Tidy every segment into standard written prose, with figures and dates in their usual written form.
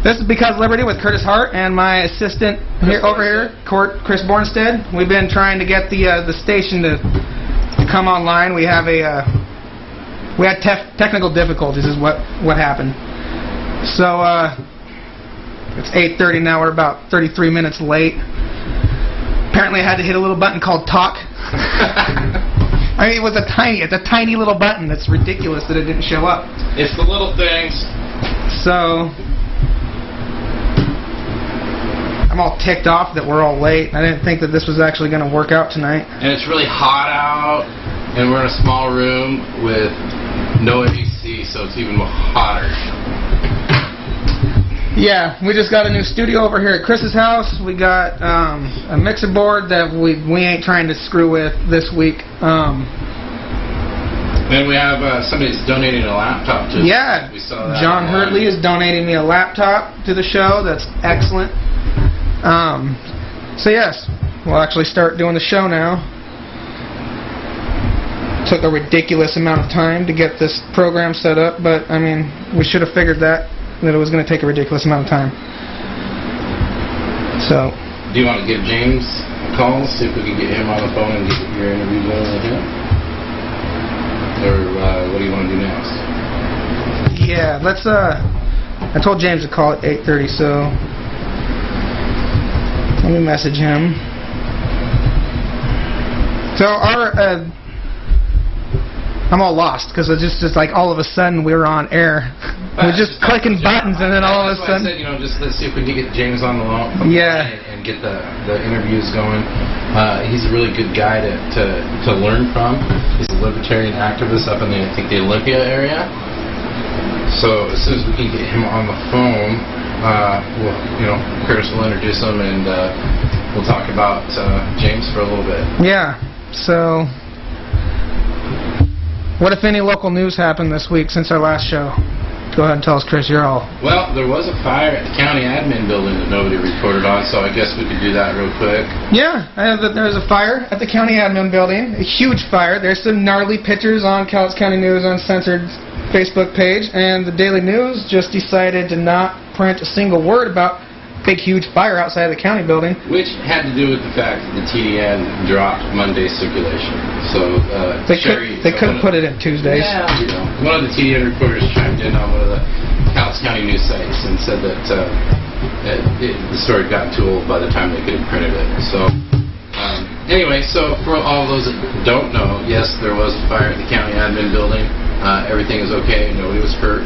This is Because of Liberty with Curtis Hart and my assistant over here, Chris Bornstedt. We've been trying to get the station to come online. We had technical difficulties is what happened. So it's 8:30 now. We're about 33 minutes late. Apparently, I had to hit a little button called talk. I mean, it's a tiny little button. It's ridiculous that it didn't show up. It's the little things. So I'm all ticked off that we're all late. I didn't think that this was actually going to work out tonight. And it's really hot out, and we're in a small room with no AC, so it's even hotter. Yeah, we just got a new studio over here at Chris's house. We got a mixer board that we ain't trying to screw with this week. And we have somebody's donating a laptop to us. Yeah, We saw that John Hurtley is donating me a laptop to the show. That's excellent. So yes, we'll actually start doing the show now. Took a ridiculous amount of time to get this program set up, but I mean, we should have figured that it was going to take a ridiculous amount of time. So, do you want to give James a call, see if we can get him on the phone and get your interview going with him? Or what do you want to do next? Yeah, let's. I told James to call at 8:30, so let me message him. So I'm all lost because it's just like all of a sudden we were on air. We're just clicking buttons and then all of a sudden. I said, just let's see if we can get James on the phone. Yeah. And get the interviews going. He's a really good guy to learn from. He's a libertarian activist up in the Olympia area. So as soon as we can get him on the phone, Curtis will introduce him and we'll talk about James for a little bit. Yeah. So, what if any local news happened this week since our last show? Go ahead and tell us, Chris. You're all. Well, there was a fire at the county admin building that nobody reported on, so I guess we could do that real quick. Yeah, there's a fire at the county admin building. A huge fire. There's some gnarly pictures on Cowlitz County News Uncensored Facebook page, and the Daily News just decided to not print a single word about big, huge fire outside of the county building. Which had to do with the fact that the TDN dropped Monday's circulation. So they couldn't put it in Tuesdays. Yeah, one of the TDN reporters chimed in on one of the Cowlitz County news sites and said that the story had gotten too old by the time they could have printed it. So anyway, so for all those that don't know, yes, there was a fire at the county admin building. Everything is okay. Nobody was hurt.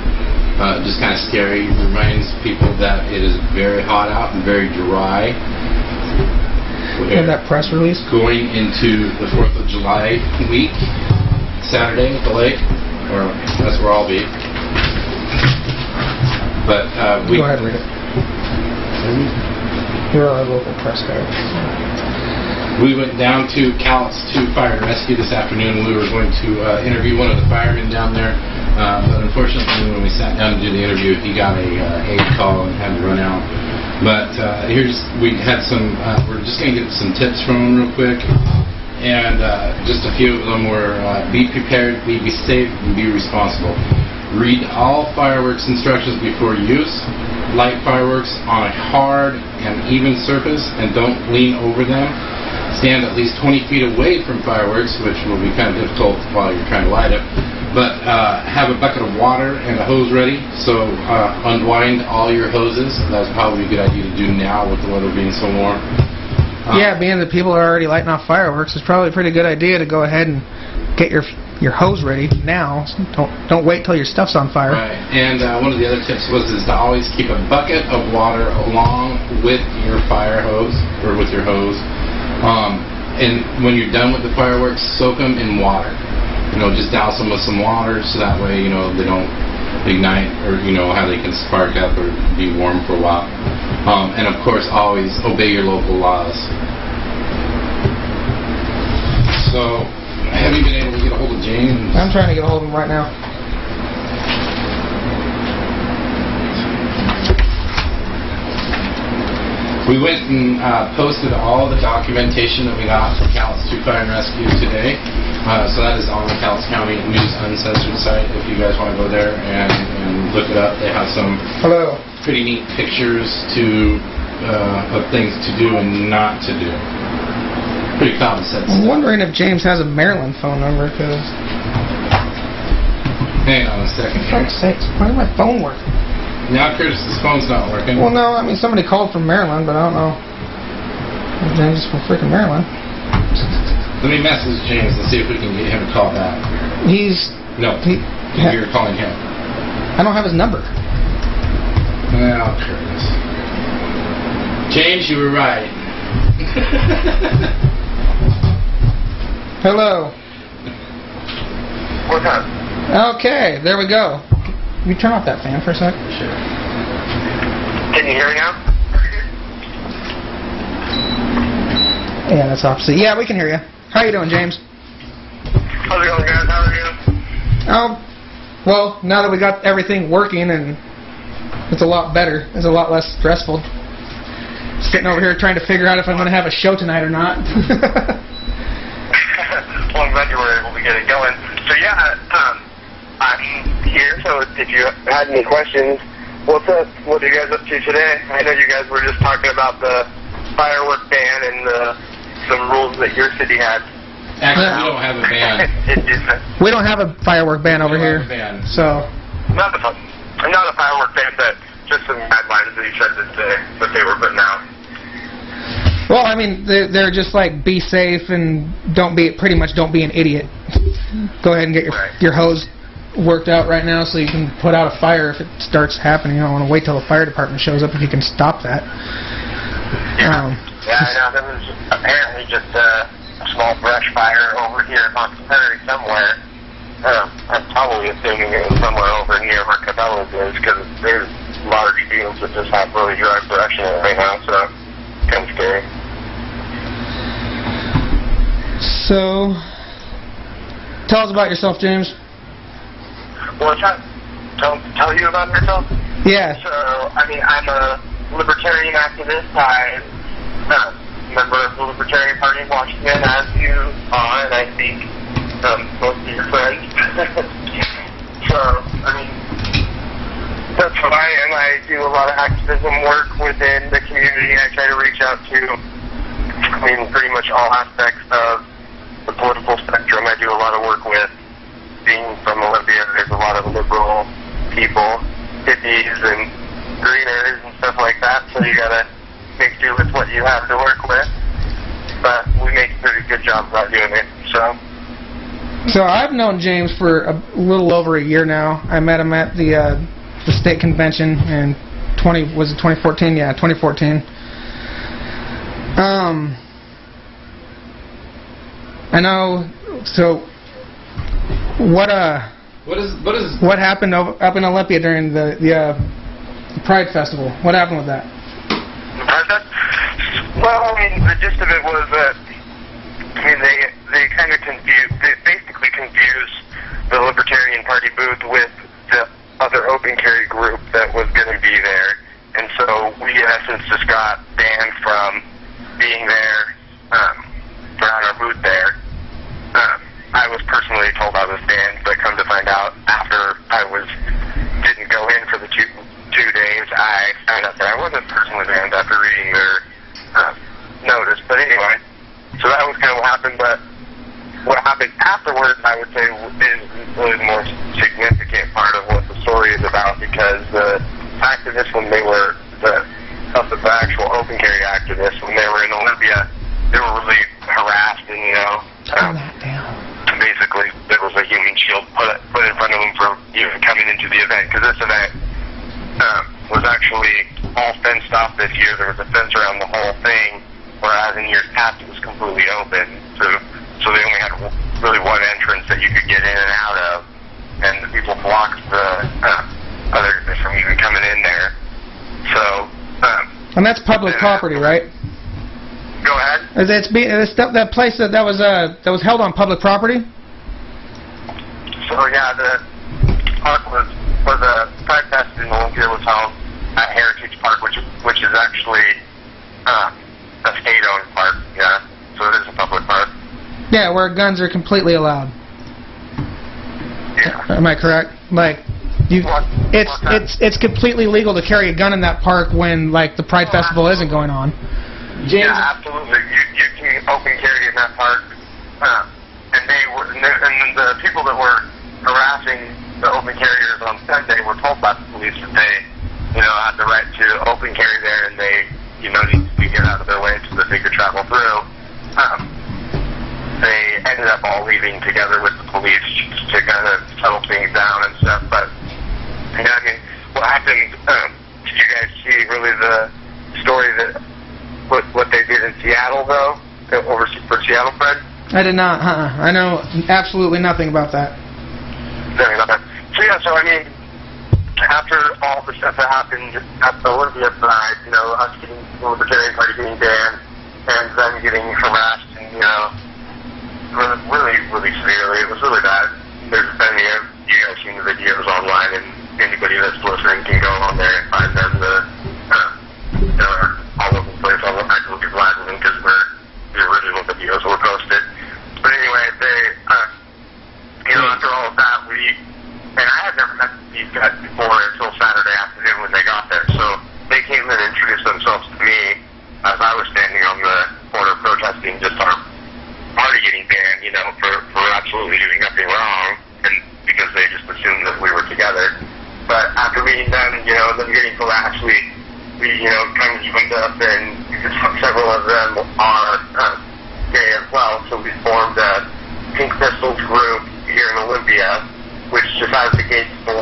Just kind of scary. Reminds people that it is very hot out and very dry. And that press release? Going into the 4th of July week, Saturday at the lake, or that's where I'll be. But go ahead and read it. You're our local press guy. We went down to Cowlitz to Fire and Rescue this afternoon. We were going to interview one of the firemen down there. But unfortunately, when we sat down to do the interview, he got a aid call and had to run out. But we're just going to get some tips from him real quick. And just a few of them were be prepared, be safe, and be responsible. Read all fireworks instructions before use. Light fireworks on a hard and even surface, and don't lean over them. Stand at least 20 feet away from fireworks, which will be kind of difficult while you're trying to light it. But have a bucket of water and a hose ready. So unwind all your hoses. That's probably a good idea to do now with the weather being so warm. Yeah, being that people are already lighting off fireworks, it's probably a pretty good idea to go ahead and get your hose ready now. Don't wait till your stuff's on fire. Right. And one of the other tips is to always keep a bucket of water along with your fire hose or with your hose. And when you're done with the fireworks, soak them in water. Just douse them with some water so that way, they don't ignite or, how they can spark up or be warm for a while. And of course, always obey your local laws. So, have you been able to get a hold of James? I'm trying to get a hold of him right now. We went and posted all the documentation that we got from Cowlitz to Fire and Rescue today. So that is on the Cowlitz County News Uncensored site if you guys want to go there and look it up. They have some pretty neat pictures of things to do and not to do. Pretty common sense. I'm wondering if James has a Maryland phone number, because... Hang on a second. For fuck's sakes, why did my phone work? Now Curtis's phone's not working. Well, no, I mean, somebody called from Maryland, but I don't know. James is from freaking Maryland. Let me message James and see if we can get him to call back. No, you're calling him. I don't have his number. Well, Curtis. James, you were right. Hello. What's up? Okay, there we go. Can you turn off that fan for a sec? Sure. Can you hear me now? Yeah, that's off. Yeah, we can hear you. How you doing, James? How's it going, guys? How are you? Oh, well, now that we got everything working, and it's a lot better. It's a lot less stressful. Sitting over here trying to figure out if I'm going to have a show tonight or not. Well, I'm glad you were able to get it going. So yeah, I'm here, so if you had any questions, what's up? What are you guys up to today? I know you guys were just talking about the firework ban and the rules that your city had. Actually, we don't have a ban. We don't have a firework ban over here. So. Not a firework ban, but just some guidelines that you said that they were putting out. Well, I mean, they're just like, be safe and pretty much don't be an idiot. Go ahead and get your hose worked out right now so you can put out a fire if it starts happening. You don't want to wait till the fire department shows up if you can stop that. Yeah, I know. There was apparently just a small brush fire over here on the prairie somewhere. I'm probably assuming it was somewhere over near where Cabela's is, because there's large fields that just have really dry brush in it right now, so it's kind of scary. So, tell us about yourself, James. Well, tell you about yourself? Yeah. So, I mean, I'm a libertarian activist. I'm a member of the Libertarian Party of Washington, as you are, and I think most of your friends. So, I mean, that's what I am. I do a lot of activism work within the community. I try to reach out to, I mean, pretty much all aspects of the political spectrum. I do a lot of work with, being from Olympia, there's a lot of liberal people, hippies and greeners and stuff like that, so you gotta make do with what you have to work with. But we make a pretty good job about doing it, so. So I've known James for a little over a year now. I met him at the state convention in 2014? Yeah, 2014. I know. So what happened up in Olympia during the Pride Festival? What happened with that? Well, I mean, the gist of it was that, I mean, they kind of basically confused the Libertarian Party booth with the other open carry group that was going to be there, and so we in essence just got banned from being there, from our booth there. I was personally told I was banned, but come to find out, after I didn't go in for the two days, I found out that I wasn't personally banned after reading their notice. But anyway, so that was kind of what happened. But what happened afterwards, I would say, is really the more significant part of what the story is about, because the activists, when they were the actual open carry activists, when they were in Olympia, they were really harassed, and Turn that down. basically there was a human shield put in front of them for even coming into the event, because this event was actually all fenced off this year. There was a fence around the whole thing, whereas in years past it was completely open. So they only had really one entrance that you could get in and out of, and the people blocked the others from even coming in there. So. And that's public property, right? Go ahead. That place that was held on public property? So yeah, the park was the Pride Fest in Olympia was held at Heritage Park, which is actually a state-owned park. Yeah, so it is a public park. Yeah, where guns are completely allowed. Yeah. Am I correct? Like, you. Well, It's completely legal to carry a gun in that park when like the Pride Festival isn't going on. James? Yeah, absolutely. You can open carry in that park, and the people that were harassing the open carriers on Sunday were told by the police that they, had the right to open carry there, and they, need to get out of their way so that they could travel through. They ended up all leaving together with the police just to kind of settle things down and stuff. But what happened? Did you guys see really the story that what they did in Seattle though, over for Seattle, Fred? I did not. I know absolutely nothing about that. Nothing about that. So after all the stuff that happened at the Olympia side, us getting the Libertarian Party getting banned, and them getting harassed, and really, really severely. It was really bad. There's plenty of, you guys seen the videos online, and anybody that's listening can go on there and find them. They're all over the place. I'll actually flag them because the original videos were posted. But anyway, after all of that, and I had never met these guys before until Saturday afternoon when they got there. So they came in and introduced themselves to me as I was standing on the corner protesting just our party getting banned, for absolutely doing nothing wrong, and because they just assumed that we were together. But after meeting them, them getting harassed, we kind of joined up, and several of them are gay as well. So we formed a Pink Pistols group here in Olympia, which just advocates for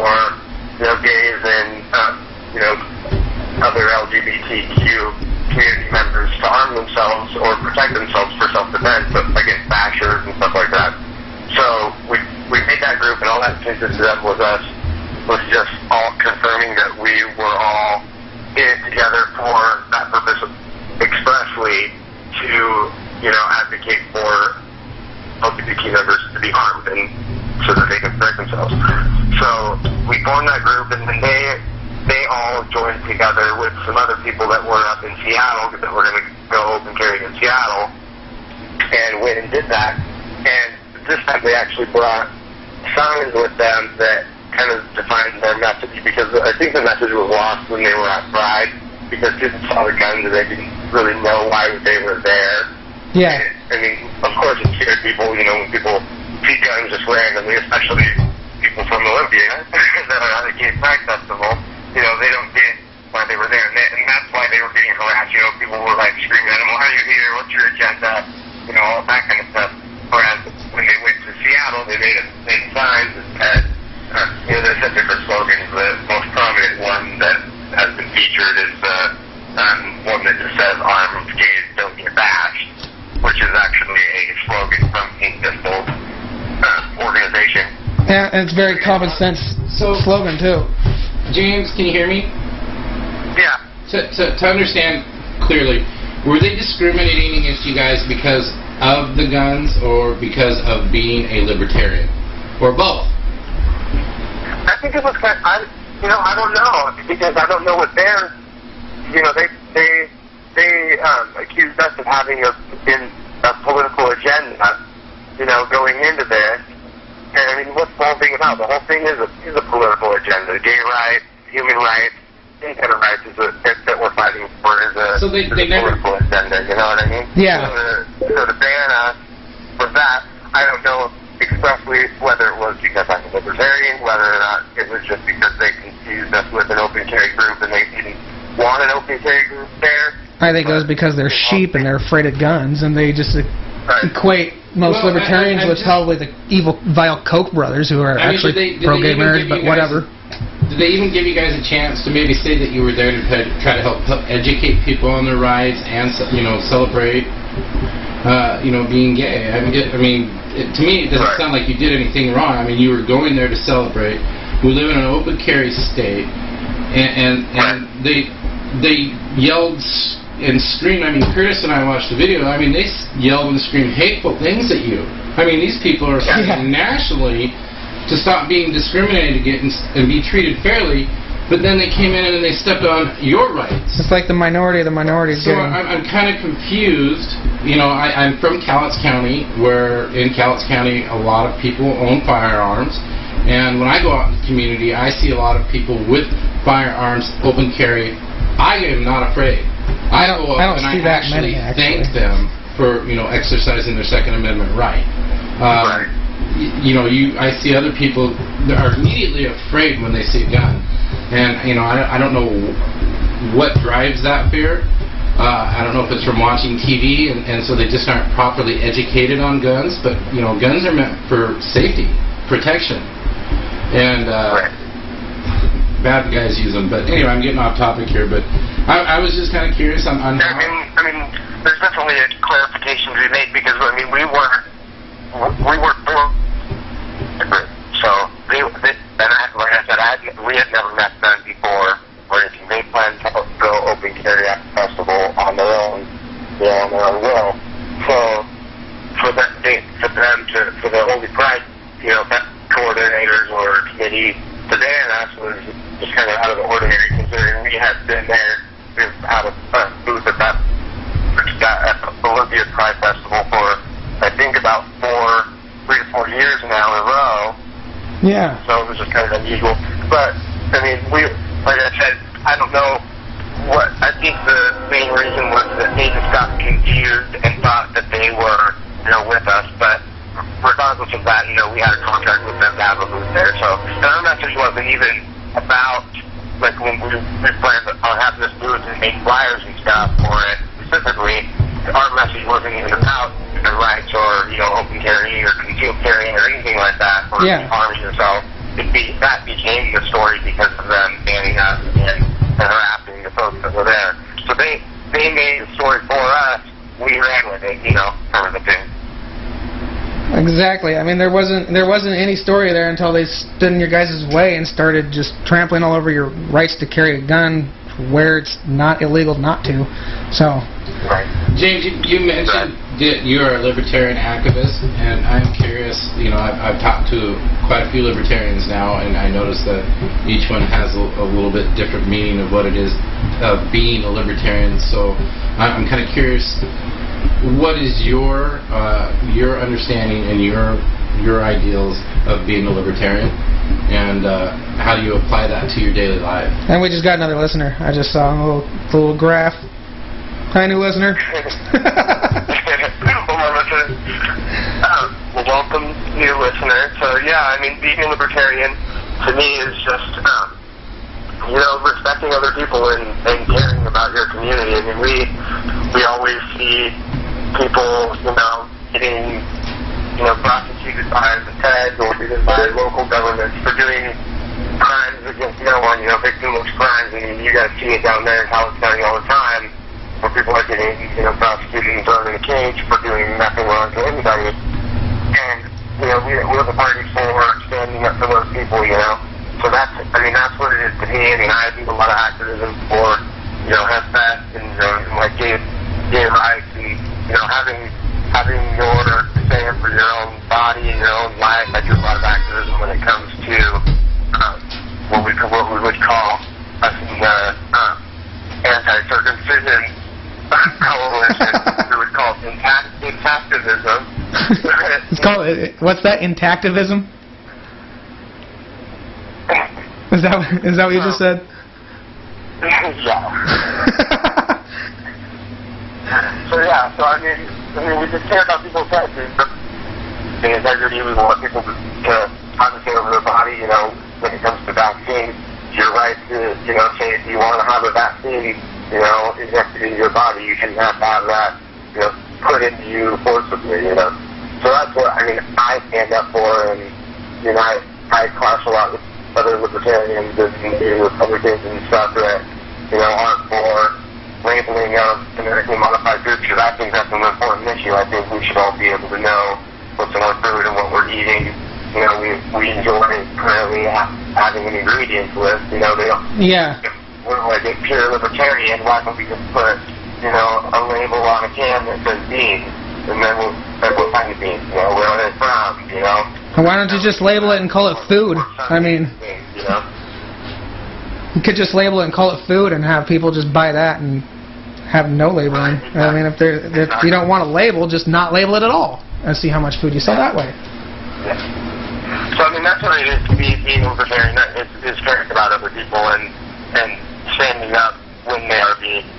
gays and other LGBTQ community members to arm themselves or protect themselves for self-defense against bashers and stuff like that. So we made that group, and all that consisted of was just all confirming that we were all in it together for that purpose, expressly to advocate for LGBTQ members to be armed and so that they can protect themselves. So we formed that group, and then they all joined together with some other people that were up in Seattle, that were going to go open carry in Seattle, and went and did that. And this time they actually brought signs with them that kind of defined their message, because I think the message was lost when they were at Pride, because people saw the guns and they didn't really know why they were there. Yeah. Of course it scared people, when people see guns just randomly, especially people from Olympia that are at a gay Pride festival. They don't get why they were there, and that's why they were getting harassed. People were like screaming at them, "Why are you here? What's your agenda?" All that kind of stuff. Whereas when they went to Seattle, they made signs that said, they said different slogans. The most prominent one that has been featured is one that just says, "Armed gays don't get bashed," which is actually a slogan from Pink Pistol organization. Yeah, and it's very common sense slogan too. James, can you hear me? Yeah. To understand clearly, were they discriminating against you guys because of the guns or because of being a libertarian? Or both? I think it was kind of, I don't know, because I don't know what they're, they accused us of having a political agenda, going into this. And what's the whole thing about? The whole thing is a political agenda. Gay rights, human rights, any kind of rights that we're fighting for is a political agenda. You know what I mean? Yeah. So to ban us for that, I don't know expressly whether it was because I'm a libertarian, whether or not it was just because they confused us with an open carry group and they didn't want an open carry group there. I think it was because they're sheep and they're afraid of guns, and they just equate most libertarians with probably the evil, vile Koch brothers who are actually pro-gay marriage, but whatever. Did they even give you guys a chance to maybe say that you were there to try to help educate people on their rights and, celebrate, being gay? To me, it doesn't sound like you did anything wrong. I mean, you were going there to celebrate. We live in an open carry state, and they yelled and screamed. I mean, Curtis and I watched the video. I mean, they yelled and screamed hateful things at you. I mean, these people are fighting nationally to stop being discriminated against and be treated fairly, but then they came in and they stepped on your rights. It's like the minority of the minorities. So I'm kind of confused. I'm from Cowlitz County, where in Cowlitz County a lot of people own firearms, And when I go out in the community, I see a lot of people with firearms, open carry. I am not afraid. I go up and I actually thank them for, you know, exercising their Second Amendment right. I see other people that are immediately afraid when they see a gun, and you know, I don't know what drives that fear. I don't know if it's from watching TV, and so they just aren't properly educated on guns. But you know, guns are meant for safety, protection, and bad guys use them. But anyway, I'm getting off topic here. But I was just kind of curious on how. I mean, there's definitely a clarification to be made, because I mean, we were so like I said, we had never met them before or anything. They planned to go open carry at the festival on their own, you know, on their own will. So for the Holy Pride, you know, coordinators or committee to ban us was just kind of out of the ordinary, considering we had been there. We had a booth at that Olympia Pride Festival for, I think, about 3 to 4 years now in a row. Yeah. So it was just kind of unusual. But, I mean, like I said, I don't know what, I think the main reason was that they just got confused and thought that they were, you know, with us. But regardless of that, you know, we had a contract with them to have a booth there. So, and our message wasn't even about, like, when we planned on having this booth and make flyers and stuff for it specifically, our message wasn't even about the rights or, you know, open carrying or concealed carrying or anything like that, or harming yourself. That became the story because of them banning us and harassing the folks that were there. So they made the story for us. We ran with it, you know, kind of the thing. Exactly. I mean, there wasn't any story there until they stood in your guys' way and started just trampling all over your rights to carry a gun where it's not illegal not to. So. Right. James, you mentioned that you're a libertarian activist, and I'm curious, you know, I've talked to quite a few libertarians now, and I noticed that each one has a little bit different meaning of what it is of being a libertarian. So I'm kind of curious, what is your understanding and your ideals of being a libertarian, and how do you apply that to your daily life? And we just got another listener. I just saw a little graph. Hi, new listener. Well, welcome, new listener. So, yeah, I mean, being a libertarian, to me, is just, you know, respecting other people and caring about your community. I mean, we always see people, you know, getting, you know, prosecuted by the feds or even by local governments for doing crimes against no one, you know, victimless crimes. I mean, you guys see it down there in College County all the time, where people are getting, you know, prosecuted and thrown in a cage for doing nothing wrong to anybody. And, you know, we're the party for standing up for those people, you know. So that's what it is to me. I mean, I do a lot of activism for, you know, HealthFest and, like, gay rights and, you know, having your stand for your own body and your own life. I do a lot of activism when it comes to what we would call us in the anti-circumcision coalition. We would call it intactivism. It's called, what's that, intactivism? Is that what you just said? Yeah. So I mean, we just care about people's rights. The integrity, we want people to advocate over their body, you know, when it comes to vaccines. Your right to, you know, say if you want to have a vaccine, you know, injected into your body, you shouldn't have to have that, you know, put into you forcibly, you know. So that's what, I mean, I stand up for, and, you know, I clash a lot with other libertarians and Republicans and stuff that, you know, aren't for labeling of genetically modified foods, because I think that's an important issue. I think we should all be able to know what's in our food and what we're eating. You know, we enjoy currently having an ingredients list. You know, they don't. Yeah. If we're like a pure libertarian, why don't we just put, you know, a label on a can that says beans, and then we'll find the beans. You know, where are they from? You know. Why don't you just label it and call it food? I mean, you know. You could just label it and call it food and have people just buy that and have no labeling. I mean, if you don't want to label, just not label it at all and see how much food you sell that way. So, I mean, that's what it is to be being libertarian. Is caring about other people and standing up when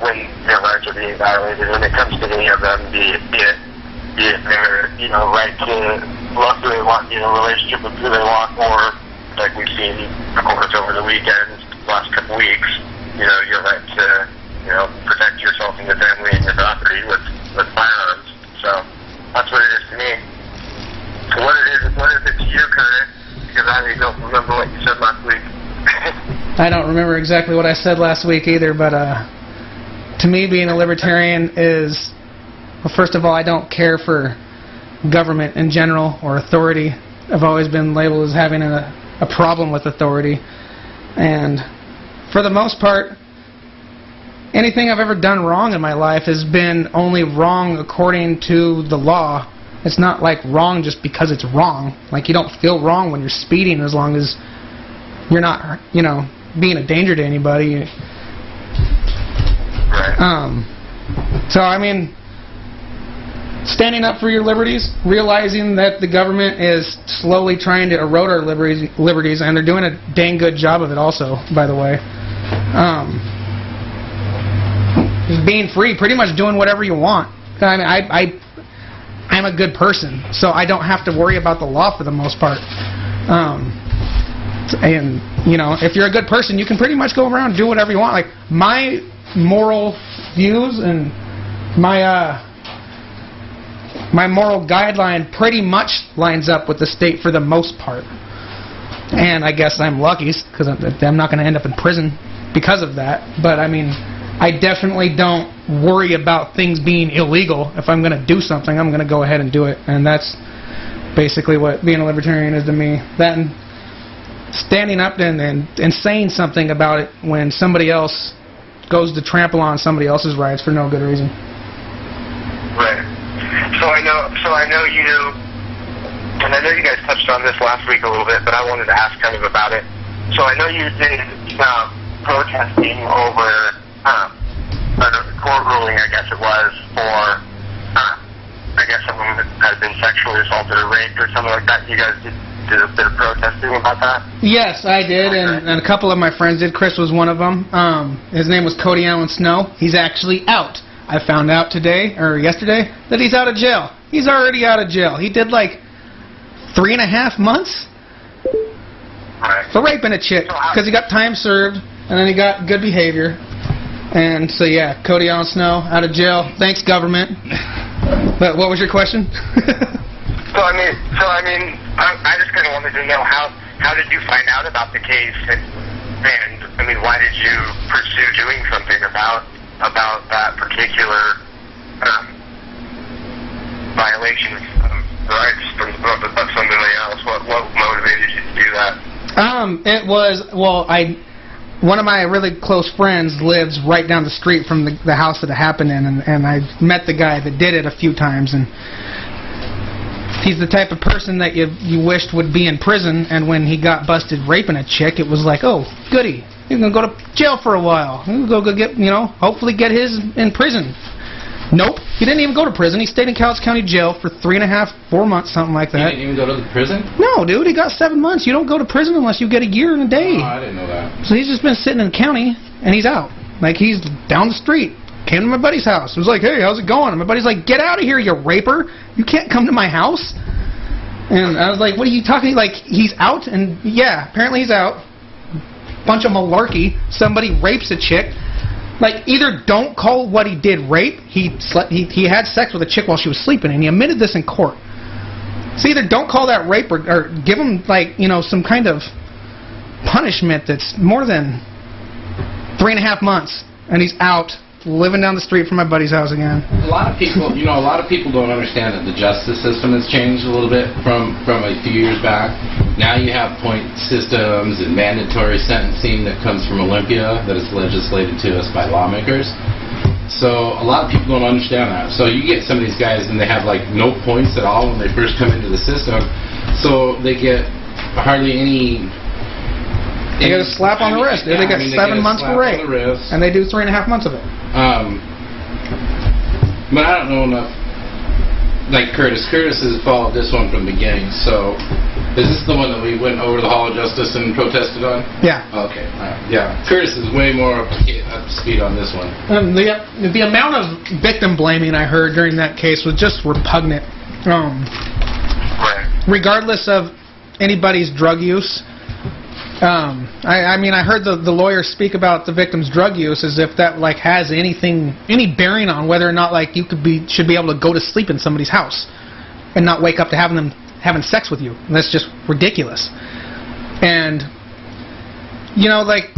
when their rights are being violated. When it comes to any of them, be it their right to love who they want, relationship with who they want, or like we've seen, of course, over the weekend, last couple weeks, your right to protect yourself and your family and your property with firearms. So that's what it is to me. So what is it to you, Curtis? Because I don't remember what you said last week. I don't remember exactly what I said last week either, but to me, being a libertarian is, well, first of all, I don't care for government in general or authority. I've always been labeled as having a problem with authority. And for the most part, anything I've ever done wrong in my life has been only wrong according to the law. It's not like wrong just because it's wrong. Like, you don't feel wrong when you're speeding as long as you're not, being a danger to anybody. Right. So, I mean, standing up for your liberties, realizing that the government is slowly trying to erode our liberties, and they're doing a dang good job of it also, by the way. Being free, pretty much doing whatever you want. I mean, I'm a good person, so I don't have to worry about the law for the most part. And, if you're a good person, you can pretty much go around and do whatever you want. Like, my moral views and my moral guideline pretty much lines up with the state for the most part. And I guess I'm lucky because I'm not going to end up in prison because of that. But, I mean, I definitely don't worry about things being illegal. If I'm going to do something, I'm going to go ahead and do it. And that's basically what being a libertarian is to me. That and standing up and saying something about it when somebody else goes to trample on somebody else's rights for no good reason. Right. So I know you, and I know you guys touched on this last week a little bit, but I wanted to ask kind of about it. So I know you did protesting over a court ruling, I guess it was, for I guess someone that had been sexually assaulted or raped or something like that. You guys did a bit of protesting about that? Yes, I did, and a couple of my friends did. Chris was one of them. His name was Cody Allen Snow. He's actually out. I found out today, or yesterday, that he's out of jail. He's already out of jail. He did like 3.5 months for raping a chick, because he got time served, and then he got good behavior. And so, yeah, Cody Allen Snow, out of jail. Thanks, government. But what was your question? So I mean, I just kind of wanted to know how did you find out about the case, and I mean, why did you pursue doing something about that particular violation of the rights of somebody else? What motivated you to do that? It was, well, one of my really close friends lives right down the street from the house that it happened in, and I met the guy that did it a few times, and he's the type of person that you wished would be in prison, and when he got busted raping a chick, it was like, oh, goody, he's going to go to jail for a while. He'll go get, hopefully get his in prison. Nope, he didn't even go to prison. He stayed in Cowlitz County Jail for 3.5-4 months, something like that. He didn't even go to the prison? No, dude, he got 7 months. You don't go to prison unless you get a year and a day. Oh, I didn't know that. So he's just been sitting in the county, and he's out. Like, he's down the street. Came to my buddy's house. It was like, hey, how's it going? And my buddy's like, get out of here, you raper. You can't come to my house. And I was like, what are you talking? Like, he's out? And yeah, apparently he's out. Bunch of malarkey. Somebody rapes a chick. Like, either don't call what he did rape. He had sex with a chick while she was sleeping, and he admitted this in court. So either don't call that rape or give him, like, some kind of punishment that's more than 3.5 months, and he's out. Living down the street from my buddy's house again. A lot of people don't understand that the justice system has changed a little bit from a few years back. Now you have point systems and mandatory sentencing that comes from Olympia that is legislated to us by lawmakers. So a lot of people don't understand that. So you get some of these guys and they have like no points at all when they first come into the system. So they get hardly any. They get a slap on the wrist. They got 7 months for rape, and they do 3.5 months of it. But I don't know enough like Curtis has followed this one from the beginning. So, is this the one that we went over the Hall of Justice and protested on? Yeah. Okay. Yeah. Curtis is way more up to speed on this one. The amount of victim blaming I heard during that case was just repugnant. Regardless of anybody's drug use. I mean, I heard the lawyer speak about the victim's drug use as if that like has any bearing on whether or not like you should be able to go to sleep in somebody's house and not wake up to having sex with you. And that's just ridiculous. And you know, like,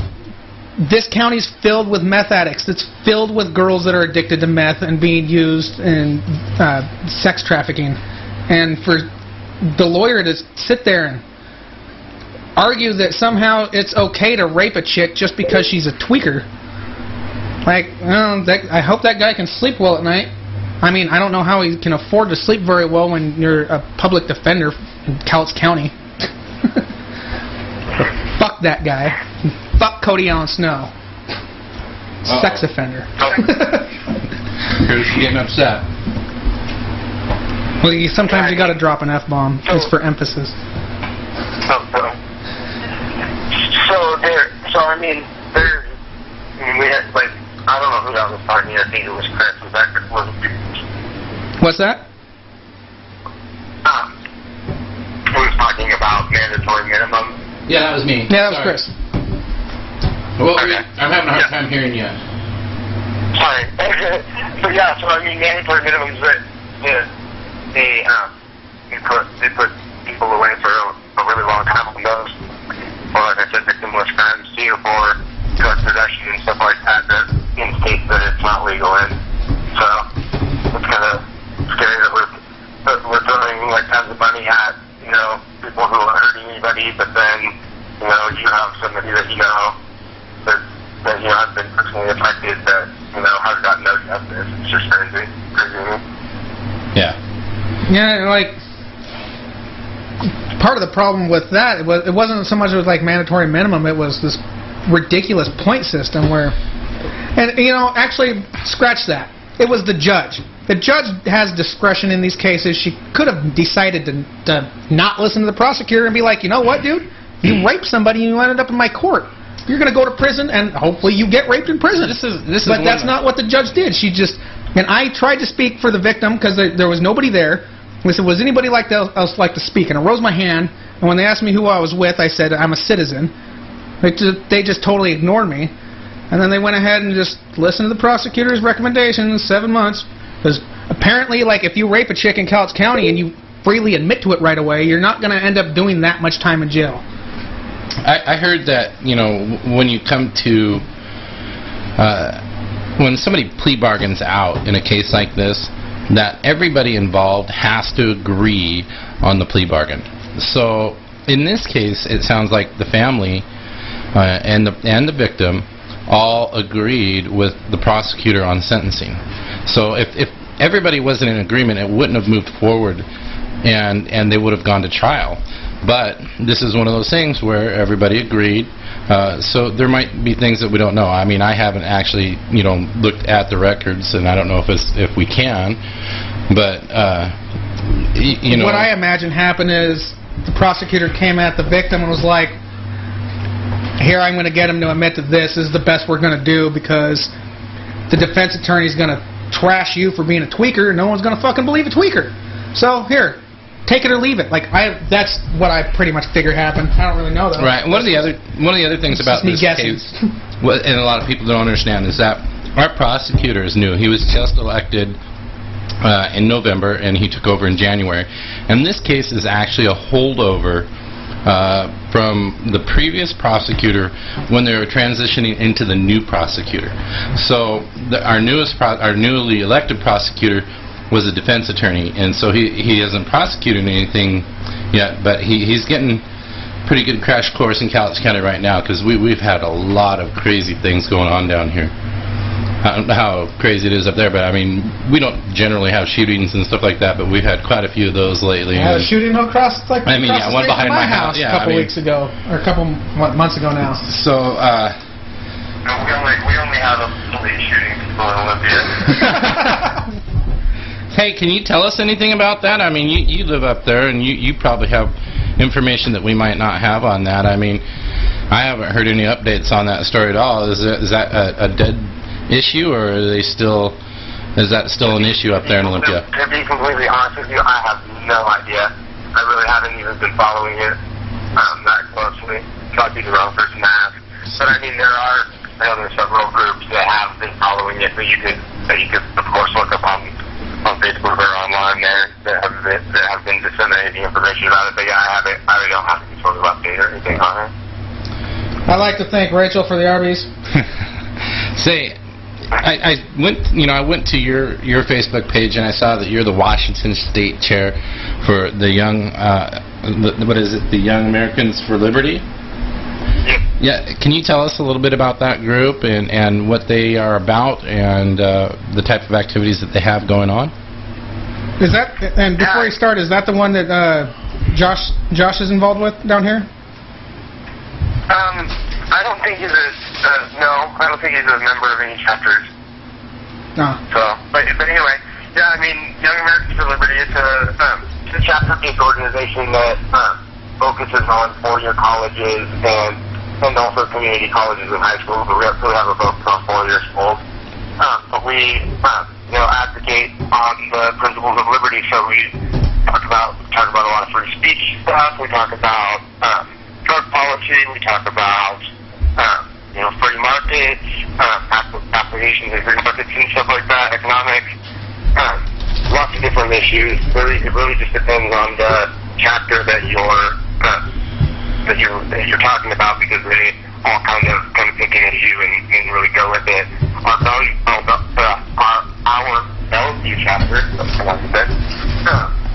this county's filled with meth addicts. It's filled with girls that are addicted to meth and being used in sex trafficking. And for the lawyer to sit there and argue that somehow it's okay to rape a chick just because she's a tweaker, like, I hope that guy can sleep well at night. I mean, I don't know how he can afford to sleep very well when you're a public defender in Cowlitz County. Fuck that guy. Fuck Cody Allen Snow. Sex offender. Curtis getting upset. Well, sometimes you gotta drop an F-bomb. It's for emphasis. We had, like, I don't know who that was talking. I think it was Chris. Was that Chris? What's that? Who was talking about mandatory minimum? Yeah, that was me. Yeah, that was Chris. Well, Okay. I'm having a hard time hearing you. Sorry. So I mean, mandatory minimums that they put people away for a really long time on those. Or like I said, victimless crimes too, for drug possession and stuff like that in states that it's not legal in. So it's kind of scary that we're throwing like tons of money at, you know, people who are hurting anybody, but then, you know, you have somebody that you know that you know has been personally affected that, you know, has got no justice. It's just crazy. Yeah. Yeah, like, part of the problem with that, it wasn't so much it was like mandatory minimum, it was this ridiculous point system where, and you know, actually, scratch that. It was the judge. The judge has discretion in these cases. She could have decided to not listen to the prosecutor and be like, you know what, dude? You raped somebody and you ended up in my court. You're going to go to prison and hopefully you get raped in prison. But that's not what the judge did. She just, and I tried to speak for the victim because there was nobody there. I said, was anybody else like to speak? And I rose my hand, and when they asked me who I was with, I said, I'm a citizen. They just totally ignored me. And then they went ahead and just listened to the prosecutor's recommendations, 7 months. Because apparently, like, if you rape a chick in Cowlitz County and you freely admit to it right away, you're not going to end up doing that much time in jail. I heard that, you know, when you come to, when somebody plea bargains out in a case like this, that everybody involved has to agree on the plea bargain. So in this case, it sounds like the family and the victim all agreed with the prosecutor on sentencing. So if everybody wasn't in agreement, it wouldn't have moved forward, and they would have gone to trial. But this is one of those things where everybody agreed. So there might be things that we don't know. I mean, I haven't actually, you know, looked at the records, and I don't know if we can. But you know, what I imagine happened is the prosecutor came at the victim and was like, "Here, I'm going to get him to admit to this. This is the best we're going to do because the defense attorney's going to trash you for being a tweaker, and no one's going to fucking believe a tweaker. So here." Take it or leave it. Like that's what I pretty much figured happened. I don't really know though. Right. One of the other things about this case, and a lot of people don't understand, is that our prosecutor is new. He was just elected in November, and he took over in January. And this case is actually a holdover from the previous prosecutor when they were transitioning into the new prosecutor. So our newly elected prosecutor was a defense attorney, and so he hasn't prosecuted anything yet, but he's getting pretty good crash course in Cowlitz County right now, because we've had a lot of crazy things going on down here. I don't know how crazy it is up there, but I mean, we don't generally have shootings and stuff like that, but we've had quite a few of those lately. I had a shooting across one behind my house a couple weeks ago, or a couple months ago now. So we only have a police shooting people in Olympia. Hey, can you tell us anything about that? I mean, you live up there, and you probably have information that we might not have on that. I mean, I haven't heard any updates on that story at all. Is that a dead issue, or is that still an issue up there in Olympia? To be completely honest with you, I have no idea. I really haven't even been following it that closely. So I'd be the wrong person to ask. But I mean, I know there's several groups that have been following it that you could of course look up on Facebook or online there that have been disseminating information about it. But yeah, I really don't have any sort of update or anything on it. I'd like to thank Rachel for the Arby's. Say, I went to your Facebook page and I saw that you're the Washington State Chair for the Young, the Young Americans for Liberty? Yeah, can you tell us a little bit about that group and what they are about and the type of activities that they have going on? Is that, and before you start, is that the one that Josh is involved with down here? I don't think he's I don't think he's a member of any chapters. No. So, but anyway, yeah, I mean, Young Americans for Liberty, it's a chapter-based organization that focuses on four-year colleges and also community colleges and high schools, but we really have a focus on four-year schools. But we, advocate on the principles of liberty. So we talk about a lot of free speech stuff. We talk about drug policy. We talk about free markets, applications of free markets and stuff like that. Economics, lots of different issues. It really just depends on the chapter that you're talking about, because they all kind of pick an issue and really go with it. Our Bellevue chapter,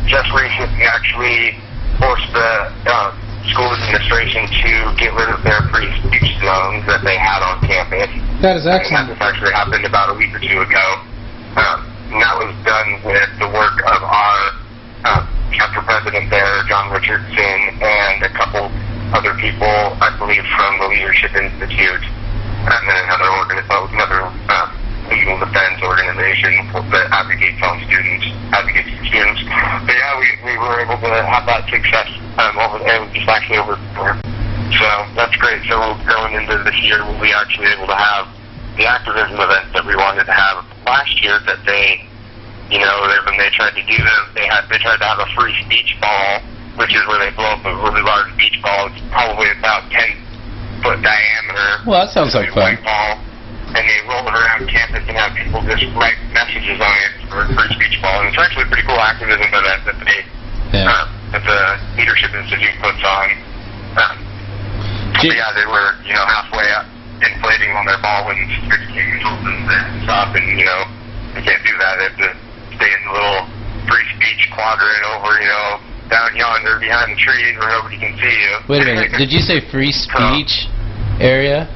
just recently actually forced the school administration to get rid of their free speech zones that they had on campus. That is excellent. And that actually happened about a week or two ago. And that was done with the work of our chapter president there, John Richardson, and a couple other people, I believe, from the Leadership Institute, and then another legal defense organization that advocates for students. But yeah, we were able to have that success over there. So that's great. So going into this year, we'll be actually able to have the activism events that we wanted to have last year. That they, when they tried to do them, they tried to have a free speech ball, which is where they blow up a really large beach ball. It's probably about 10-foot diameter. Well, that sounds like fun. Ball, and they roll it around campus and have people just write messages on it for a free speech ball. And it's actually a pretty cool activism event that that the Leadership Institute puts on. They were, halfway up inflating on their ball when security cameras and stuff, and, they can't do that. They have to stay in the little free speech quadrant over, down yonder behind the trees where nobody can see you. Wait a minute. Did you say free speech area?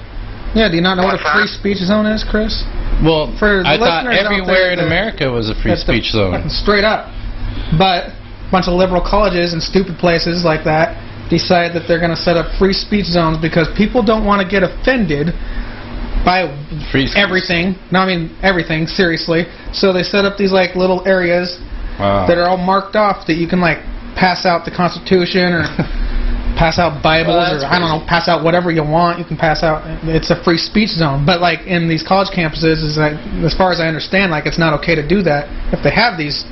Yeah, do you not know what a free speech zone is, Chris? Well, I thought listeners out everywhere there in America was a free speech zone. Straight up. But a bunch of liberal colleges and stupid places like that decide that they're going to set up free speech zones because people don't want to get offended by everything. No, I mean everything, seriously. So they set up these little areas that are all marked off that you can pass out the Constitution or pass out Bibles or I don't know, pass out whatever you want. You can pass out. It's a free speech zone. But in these college campuses, as far as I understand, it's not okay to do that if they have these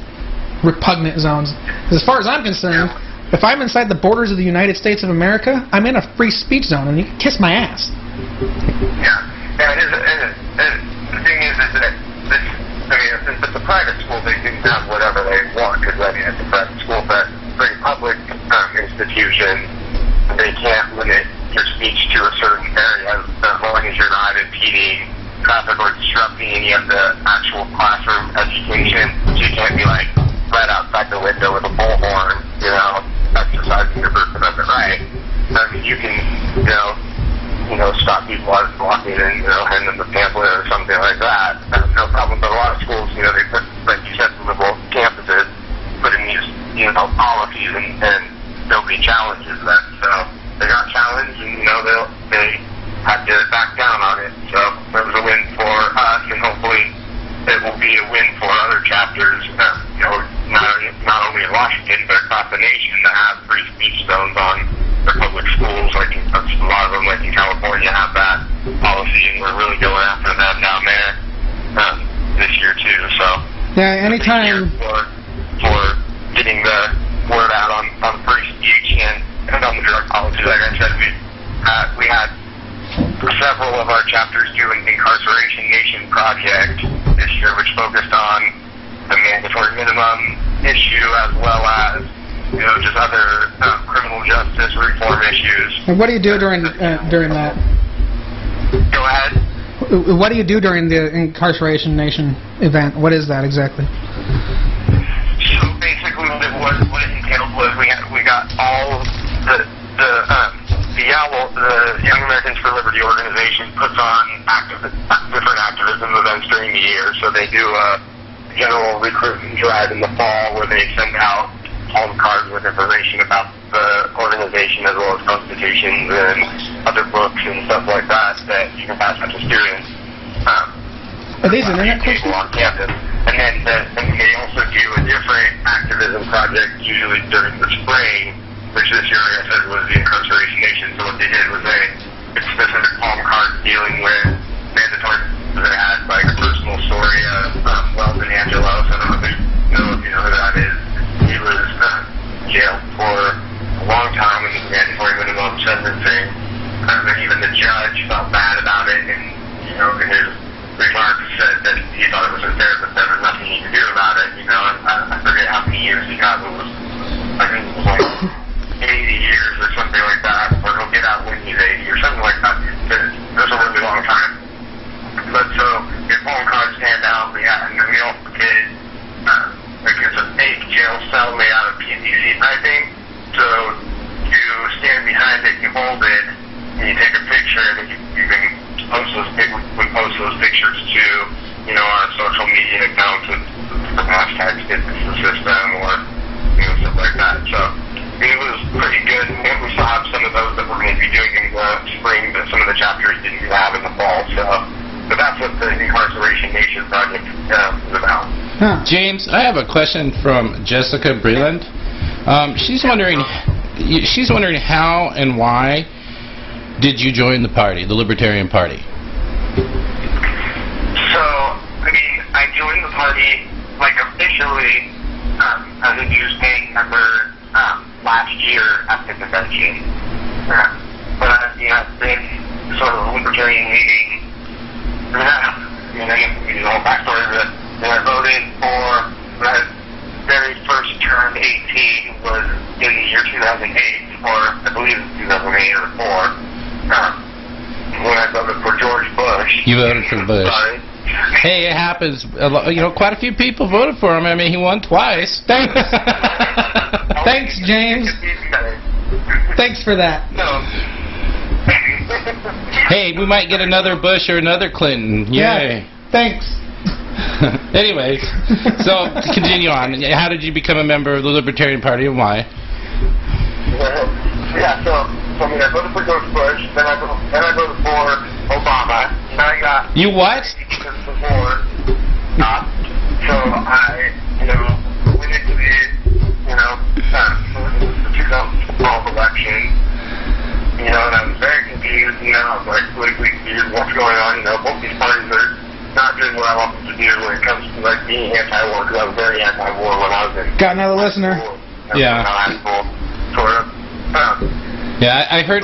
repugnant zones. As far as I'm concerned, if I'm inside the borders of the United States of America, I'm in a free speech zone, and you can kiss my ass. Yeah. The thing is that since it's a private school, they can have whatever they want, because it's a private school, but for a public institution, they can't limit your speech to a certain area as long as you're not impeding traffic or disrupting any of the actual classroom education. So you can't be right outside the window with a bullhorn, exercising your First Amendment right. I mean, you can, stop people out of walking and, hand them the pamphlet or something like that. That's no problem. But a lot of schools, they put, like you said, liberal campuses, put in these, policies and nobody challenges that. So they got challenged and, they had to back down on it. So it was a win for us, and hopefully it will be a win for other chapters, nation that have free speech zones on their public schools. Like a lot of them, like in California, have that policy, and we're really going after them down there this year too. So yeah, anytime for getting the word out on free speech and on the drug policy. Like I said, we had several of our chapters doing the Incarceration Nation project this year, which focused on the mandatory minimum issue as well as just other criminal justice reform issues. And what do you do during that? Go ahead. What do you do during the Incarceration Nation event? What is that exactly? So basically, what it entailed was we got all the Young Americans for Liberty organization puts on different activism events during the year. So they do a general recruitment drive in the fall where they send out home cards with information about the organization as well as constitutions and other books and stuff like that you can pass out to students. Are these internet questions? On campus. And then they also do a different activism project usually during the spring, which this year, like I said, was the Incarceration Nation. So what they did was it's specific palm cards dealing with mandatory. They had like a personal story of Weldon Angelos. I don't know if you know who that is. He was jailed for a long time in mandatory minimum sentencing. And even the judge felt bad about it, and in his remarks said that he thought it was unfair, but there was nothing he could do about it. And I forget how many years he got. I think it was like 80 years or something like that, or he'll get out when he's 80 or something like that. That's a really long time. But so your phone cards stand out, and then we also did there's a fake jail cell made out of PVC piping. So you stand behind it, you hold it, and you take a picture, and you can post those pictures to our social media accounts with the hashtags "Get This the System" or stuff like that. So it was pretty good. And we still have some of those that we're going to be doing in the spring, but some of the chapters didn't have in the fall. So that's what the Incarceration Nation project is about. Huh. James, I have a question from Jessica Breland. She's wondering how and why did you join the party, the Libertarian Party? So, I joined the party officially as a dues paying member last year at the convention. But I've been sort of a libertarian leading. I guess we do the whole backstory of it. I voted for when I very first turned 18 was in the year 2008, or I believe it was 2008 or 4. When I voted for George Bush. You voted for Bush. Sorry. Hey, it happens. Quite a few people voted for him. He won twice. Thanks. Thanks, James. Thanks for that. No. Hey, we might get another Bush or another Clinton. Yay. Yeah, thanks. Anyways, so to continue on, how did you become a member of the Libertarian Party and why? So I voted for George Bush, then I voted for Obama, and I got... You what? Before, so I, went into the 2012 election, and I was very confused, I was like, politically confused, what's going on, both these parties are not doing what I want them to do when it comes to being anti-war, because I was very anti-war when I was in... Got another listener. Yeah. Yeah, I heard,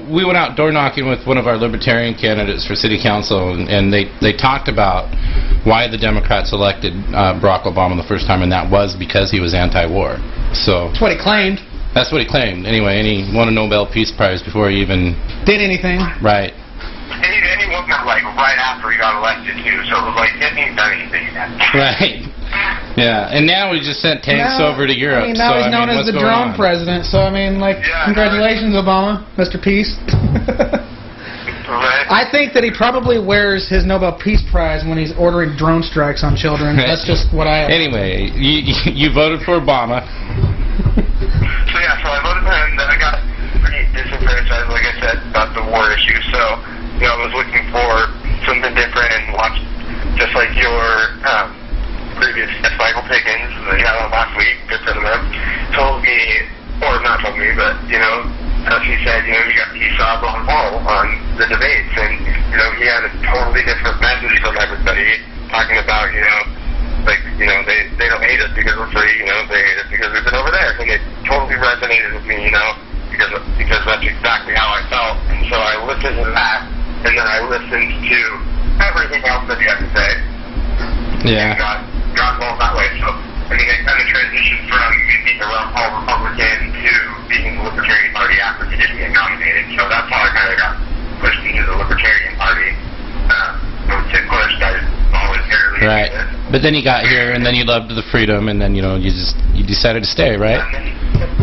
we went out door knocking with one of our libertarian candidates for city council, and they talked about why the Democrats elected Barack Obama the first time, and that was because he was anti-war. So That's what he claimed. That's what he claimed. Anyway, and he won a Nobel Peace Prize before he even... Did anything. Right. And he won that, right after he got elected, too, so it was he hadn't even done anything yet. Right. Yeah, and now we just sent tanks over to Europe. Now he's known as the drone president, so congratulations, Obama, Mr. Peace. I think that he probably wears his Nobel Peace Prize when he's ordering drone strikes on children. That's just what I... Anyway, you voted for Obama. So I voted for him, then I got pretty disenfranchised, like I said, about the war issue, so, I was looking for something different and watched, just like your previous guest, Michael Pickens, that you had on last week, good friend of mine, told me told me, but, you know, as he said, you know, he saw Ron Paul on the debates, and, you know, he had a totally different message from everybody, talking about, you know, like, you know, they don't hate us because we're free, you know, they hate us because we've been over there, and it totally resonated with me, you know, because that's exactly how I felt, and so I listened to that, and then I listened to everything else that he had to say. Yeah. And got involved that way, so, I mean, it kind of transitioned from being a Ron Paul Republican to being the Libertarian Party after he didn't get nominated, so that's how I kind of got pushed into the Libertarian Party. Of course, I always barely Right. But then you got here, and then you loved the freedom, and then, you know, you decided to stay, right? And then,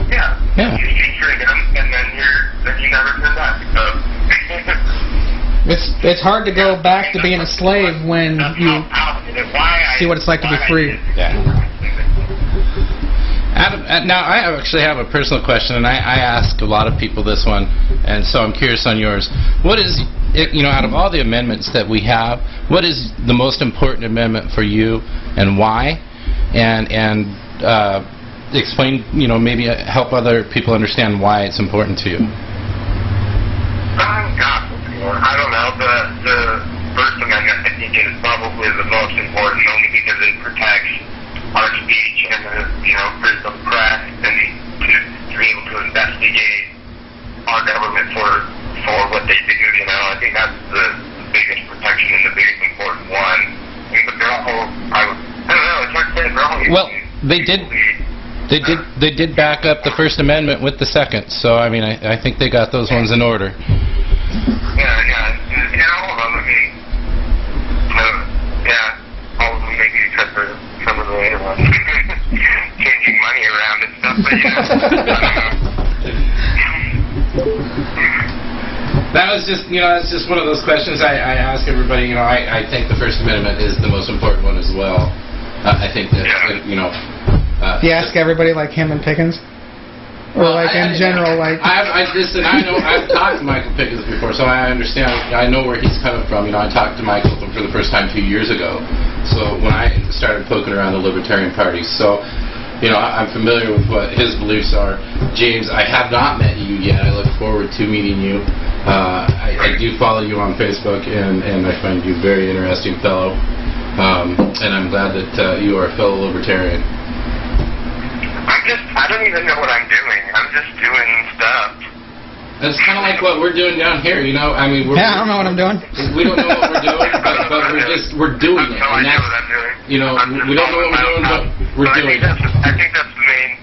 yeah. You see freedom, and then you never turn back. So. It's hard to go back to being a slave when you see what it's like to be free. Yeah. Adam, now I actually have a personal question, and I ask a lot of people this one, and so I'm curious on yours. What is, you know, out of all the amendments that we have, what is the most important amendment for you, and why? And explain, you know, maybe help other people understand why it's important to you. I don't know. The First Amendment, I think, is probably the most important, only because it protects our speech and the, you know, freedom of press, and to be able to investigate our government for what they do. You know, I think that's the biggest protection and the biggest important one. I mean, but they're all, I don't know. It's hard to say. They're all. Well, they did back up the First Amendment with the Second, so I mean, I think they got those ones in order. Yeah, all of them, I mean, all of them maybe except for some of the later ones. Changing money around and stuff, but That was just, you know, that's just one of those questions I ask everybody. You know, I think the First Amendment is the most important one as well. I think that, you know... you ask everybody like him and Pickens? Or like in general, like... I know, I've talked to Michael Pickens before, so I understand, I know where he's coming from. You know, I talked to Michael for the first time 2 years ago, so when I started poking around the Libertarian Party. So, you know, I'm familiar with what his beliefs are. James, I have not met you yet. I look forward to meeting you. I do follow you on Facebook, and I find you a very interesting fellow, and I'm glad that you are a fellow Libertarian. I don't even know what I'm doing. I'm just doing stuff. It's kind of like what we're doing down here, you know. I mean, I don't know what I'm doing. We don't know what we're doing, but we're doing it. I know what I'm doing. You know, we don't know what we're doing, but we're doing it. I think that's the main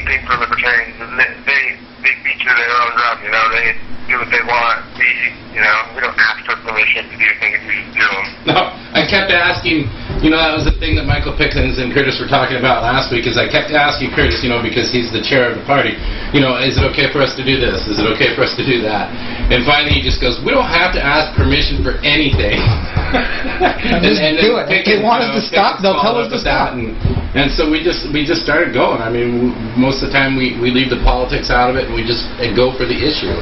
thing for libertarians. Is they beat to their own drum. You know, they do what they want. We don't ask for permission to do things. We just do them. No, I kept asking. You know, that was the thing that Michael Pickens and Curtis were talking about last week, is I kept asking Curtis, you know, because he's the chair of the party, you know, is it okay for us to do this? Is it okay for us to do that? And finally he just goes, we don't have to ask permission for anything. and do it. If they want us to stop, they'll tell us to stop. And so we just started going. I mean, most of the time we leave the politics out of it, and we just go for the issue.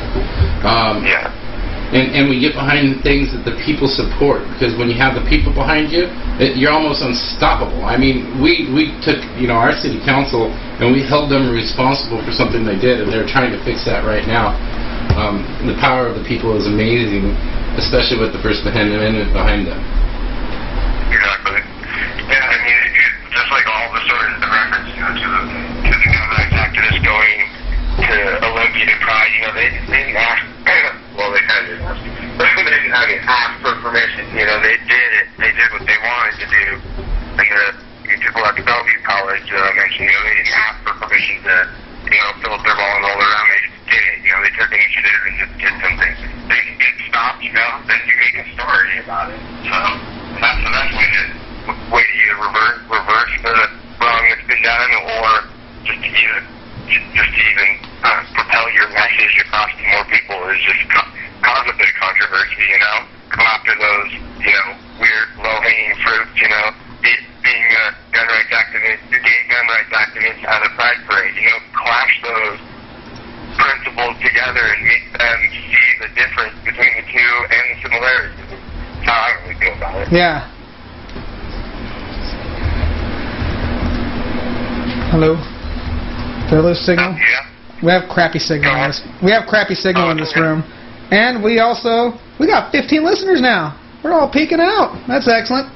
And we get behind things that the people support, because when you have the people behind you, you're almost unstoppable. I mean, we took, you know, our city council, and we held them responsible for something they did, and they're trying to fix that right now. The power of the people is amazing, especially with the First Amendment behind them. Exactly. Yeah, I mean, just like all the stories that reference, you know, to the gun rights activists going to Olympia to Pride, you know, they didn't ask. Well, they kind of didn't ask. They didn't ask for permission. You know, they did it. They did what they wanted to do. And the people at the Bellevue College mentioned, you know, they didn't ask for permission to, you know, fill up their ball and roll around. They just did it. You know, they took initiative and just did something. They can get stopped, you know, then you make a story about it. So that's the best way to either reverse the wrong that's been done, or just to even propel your message across to more people, is just cause a bit of controversy, you know, come after those, you know, weird low-hanging fruits, you know, being a gun rights activist, the gay gun rights activist at a pride parade, you know, clash those principles together and make them see the difference between the two and the similarities. That's how I really feel about it. Yeah. Hello? Did I lose signal? Yeah. We have crappy signal in this. We have crappy signal in this room, and we got 15 listeners now. We're all peeking out. That's excellent.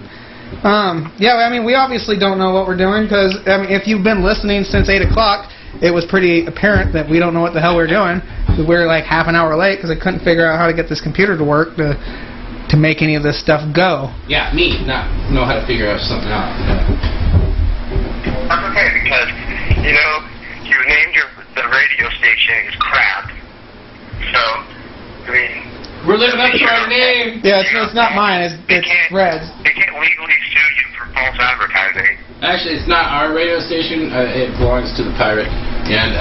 Yeah, I mean, we obviously don't know what we're doing because if you've been listening since 8 o'clock, it was pretty apparent that we don't know what the hell we're doing. We're like half an hour late because I couldn't figure out how to get this computer to work to make any of this stuff go. Yeah, me not know how to figure out something out. Yeah. That's okay because you named the radio station is KRAP. So I mean, we're living up to our name. Yeah, it's not mine. It's Red's. They can't legally sue you for false advertising. Actually, it's not our radio station. It belongs to the pirate, and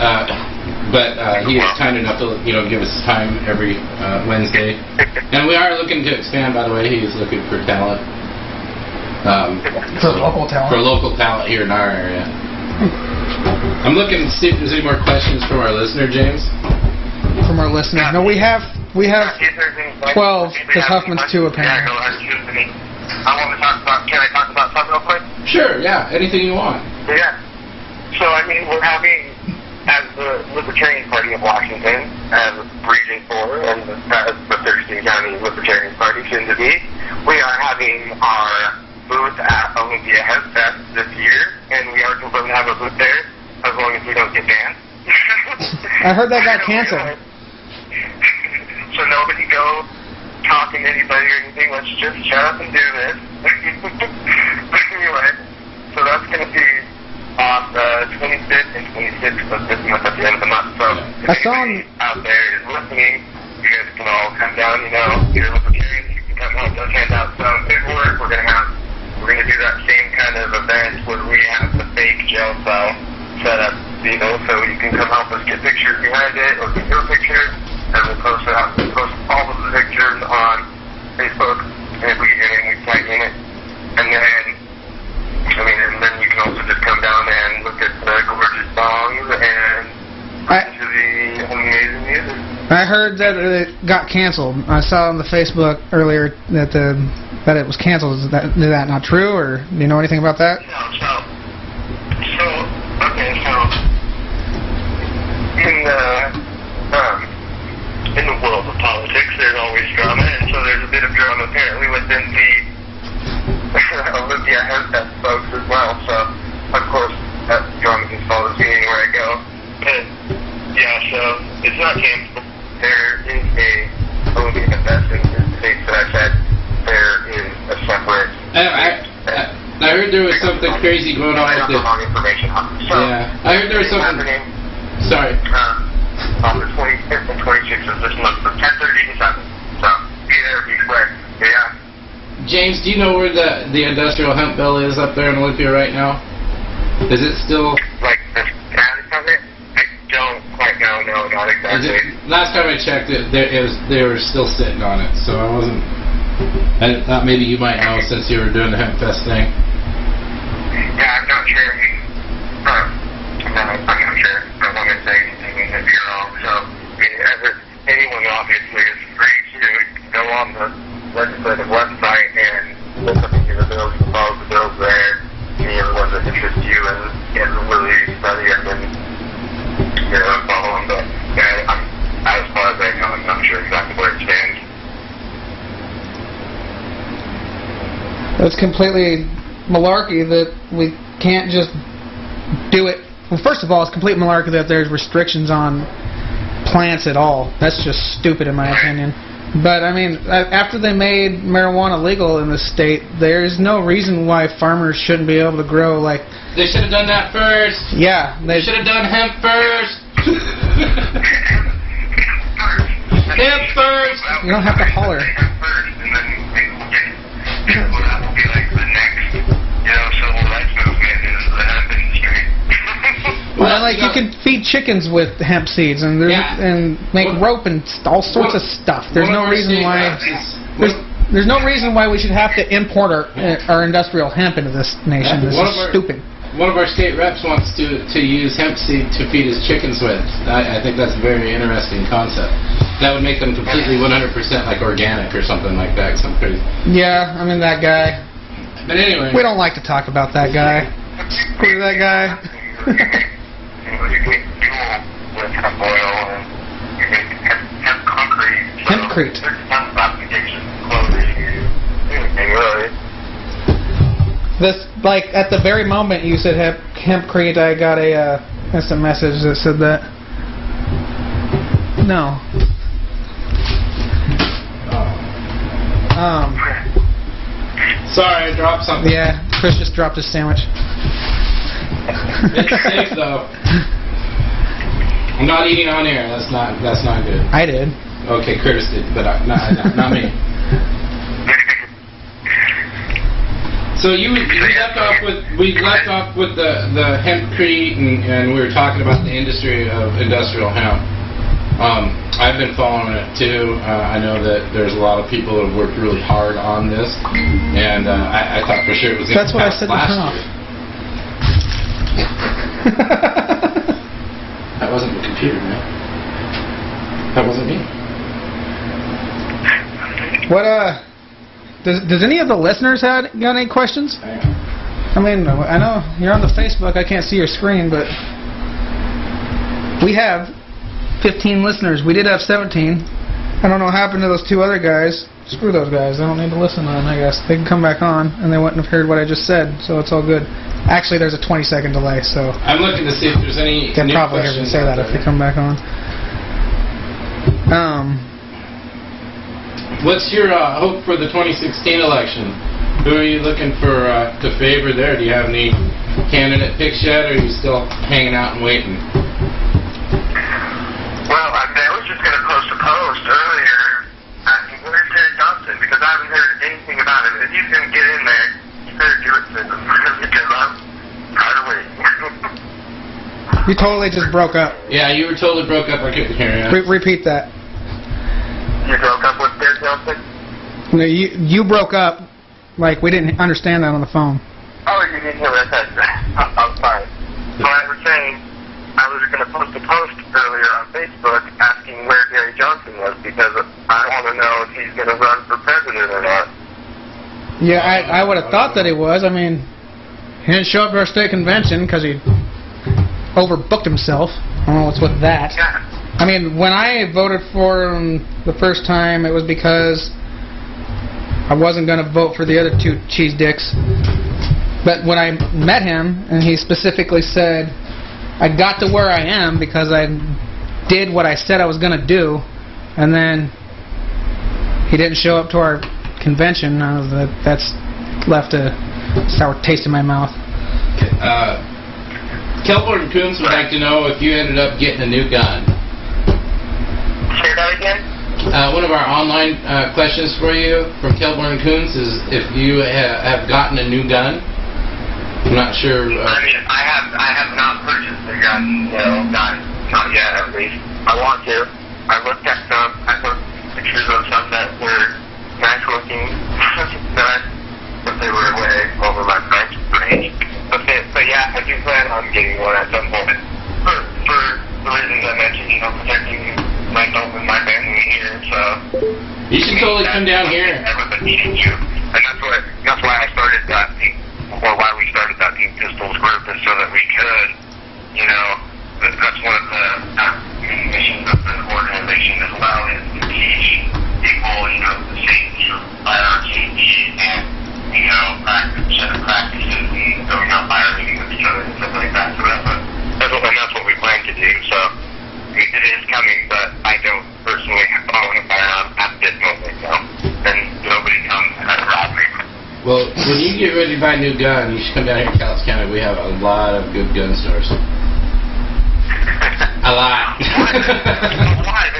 but he is kind enough to give us time every Wednesday. And we are looking to expand. By the way, he is looking for talent. For local talent. For local talent here in our area. I'm looking to see if there's any more questions from our listener, James. From our listeners. No, we have 12 because Huffman's 2 apparently. Yeah, go ahead and shoot me. I want to talk about. Can I talk about something real quick? Sure. Yeah. Anything you want. Yeah. So I mean, we're having, as the Libertarian Party of Washington, as Region 4, and as the Thurston County Libertarian Party soon to be, we are having our booth at Olympia Health Fest this year, and we are going to have a booth there as long as we don't get banned. I heard that got canceled. So nobody go talking to anybody or anything. Let's just shut up and do this. Anyway, so that's going to be on the 25th and 26th of this month at the end of the month. So if anybody out there is listening, you guys can all come down. You're libertarians. You can come help us hand out some paperwork. We're going to do that same kind of event where we have the fake jail cell set up, so you can come help us get pictures behind it or get your picture, and we'll post all of the pictures on Facebook, and we tag in it, and then you can also just come down and look at the gorgeous songs and listen to the amazing music. I heard that it got canceled. I saw on the Facebook earlier that it was canceled. Is that not true, or do you know anything about that? No, in the world of politics, there's always drama, and so there's a bit of drama apparently within the Olympia Health Fest folks as well. So, of course, that drama can follow me anywhere I go. But yeah, so it's not canceled. There is a Olympia Fest in the states that I said. There is a separate. I heard there was something crazy going on with it. So, yeah, I heard there was something. Sorry. On the 25th and 26th of this month from 10:30 to 7. So, be there, be square. Yeah. James, do you know where the industrial hemp bill is up there in Olympia right now? Is it still... Like the status of it? I don't quite know. No, not exactly. Last time I checked they were still sitting on it, so I thought maybe you might know since you were doing the Hemp Fest thing. Yeah, I'm not sure. I'm not sure. I don't want to say anything if you're wrong. So, anyone obviously is free to go on the legislative website and look up any of the bills and follow the bills there. Any of the ones that interest you and really study and then follow them. But as far as I know, I'm not sure exactly where it stands. It's completely malarkey that we can't just do it. Well, first of all, it's complete malarkey that there's restrictions on plants at all. That's just stupid in my opinion. But, I mean, after they made marijuana legal in the state, there's no reason why farmers shouldn't be able to grow, like... They should have done that first. Yeah. They should have done hemp first. Hemp first. You don't have to holler. That will be like the next, civil rights movement is the hemp industry. Well, like you can feed chickens with hemp seeds and make rope and all sorts of stuff. There's no reason why. There's no reason why we should have to import our industrial hemp into this nation. This is stupid. One of our state reps wants to use hemp seed to feed his chickens with. I think that's a very interesting concept. That would make them completely 100% like organic or something like that. Some crazy. Yeah, I mean that guy. But anyway, we don't like to talk about that guy. Screw that guy. You can duel with hemp oil and hemp concrete. So Hempcrete. there's tons of applications, clothing, anything really. This, like, at the very moment you said hempcrete, I got a instant message that said that. No. Sorry, I dropped something. Yeah, Chris just dropped his sandwich. It's safe though. I'm not eating on air. That's not good. I did. Okay, Curtis did, but not me. So we left off with the hempcrete, and we were talking about the industry of industrial hemp. I've been following it too. I know that there's a lot of people that have worked really hard on this, and I thought for sure it was going to That's what I pass said to last turn off. year. That wasn't the computer, man. That wasn't me. What, does any of the listeners got any questions? I mean, I know you're on the Facebook, I can't see your screen, but we have 15 listeners. We did have 17. I don't know what happened to those two other guys. Screw those guys. I don't need to listen to them, I guess. They can come back on, and they wouldn't have heard what I just said, so it's all good. Actually, there's a 20-second delay, so... I'm looking to see if there's any They'll new probably hear me questions say out that if there. they come back on. What's your hope for the 2016 election? Who are you looking for to favor there? Do you have any candidate picks yet, or are you still hanging out and waiting? Well, I was just going to post a post earlier asking where's Terry Johnson, because I haven't heard anything about him. If he's going to get in there, you better do it soon, because I'm tired of waiting. You totally just broke up. Yeah, you were totally broke up. I couldn't hear you. Repeat that. You broke up with Terry Johnson? No, you broke up, like we didn't understand that on the phone. Oh, you didn't hear what I said. I'm sorry. So I was saying, I was going to post a post earlier on Facebook asking where Terry Johnson was, because I want to know if he's going to run for president or not. Yeah, I would have thought that he was. I mean, he didn't show up to our state convention because he overbooked himself. I don't know what's with that. Yeah. I mean, when I voted for him the first time, it was because I wasn't going to vote for the other two cheese dicks. But when I met him, and he specifically said, I got to where I am because I did what I said I was going to do, and then he didn't show up to our convention. That's left a sour taste in my mouth. Kelborn Coons would like to know if you ended up getting a new gun. Say that again? One of our online questions for you from Kelborn Coons is if you have gotten a new gun. I'm not sure. I mean, I have not purchased a gun, not yet at least. I want to. I looked at some, I took pictures of some that were nice looking, but they were way over my price range. But yeah, I do plan on getting one at some point. For the reasons I mentioned, protecting myself and my family here, so... You should totally come down here. Everyone needing you. And that's why I started that Pink, or why we started that Pink Pistols group, is so that we could, that's one of the missions of the organization as well, is to teach people, the safety of firearm safety and, practices and going out firing with each other and stuff like that. So that's what we plan to do. So it is coming, but I don't personally own a firearm at this moment, and nobody comes and rob me. Well, when you get ready to buy a new gun, you should come down here to Cowlitz County. We have a lot of good gun stores. A lot. Why?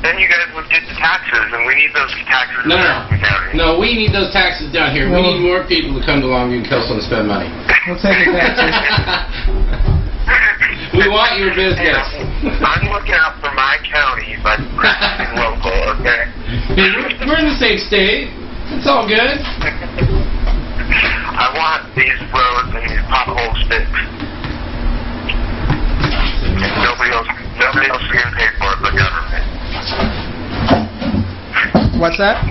Then you guys would get the taxes, and we need those taxes. No, we need those taxes down here. We need more people to come to Longview and Kelso and spend money. We'll take the taxes. We want your business. I'm looking out for my county, but practicing local, okay? We're in the same state. It's all good. I want these roads and these potholes fixed. Nobody else is going to pay for it but government. What's that?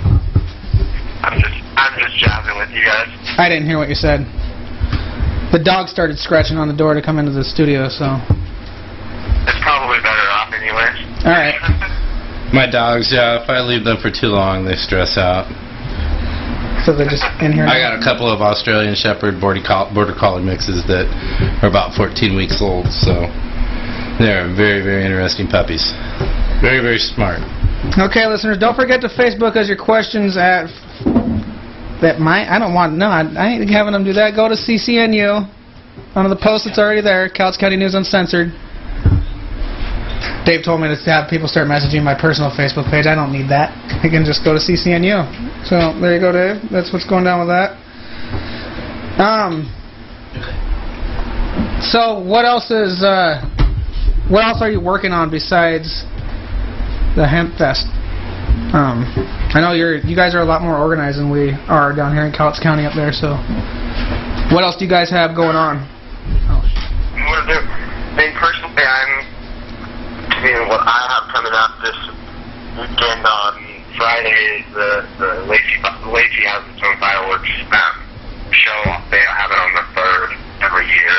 I'm just jabbing with you guys. I didn't hear what you said. The dog started scratching on the door to come into the studio, so... It's probably better All right. My dogs, yeah, if I leave them for too long, they stress out. So they're just in here. I got a couple of Australian Shepherd Border Collie mixes that are about 14 weeks old, so they're very, very interesting puppies. Very, very smart. Okay, listeners, don't forget to Facebook us your questions at that might. I don't want. No, I ain't having them do that. Go to CCNU. Under the post that's already there, Cowlitz County News Uncensored. Dave told me to have people start messaging my personal Facebook page. I don't need that. I can just go to CCNU. So there you go, Dave. That's what's going down with that. So what else is? What else are you working on besides the Hemp Fest? I know you guys are a lot more organized than we are down here in Cowlitz County up there. So what else do you guys have going on? Personally, what I have coming up this weekend on Friday is the Lacey has its own fireworks show. They have it on the 3rd every year,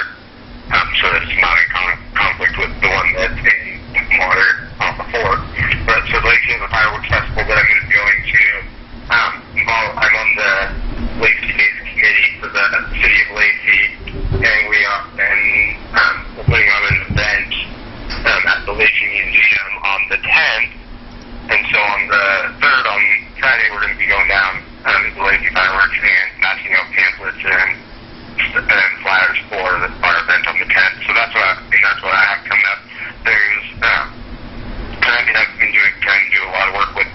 so it's not in conflict with the one that's in Water on the 4th. But so Lacey has a fireworks festival that I'm going to be going to. I'm on the Lacey Days Committee for the City of Lacey, and we're putting on an event at the Lacey Museum on the 10th, and so on the 3rd, on Friday, we're going to be going down to the Lacey Fireworks and passing out pamphlets and flyers for our event on the 10th. So that's what I have coming up. There's, I've been trying to do a lot of work with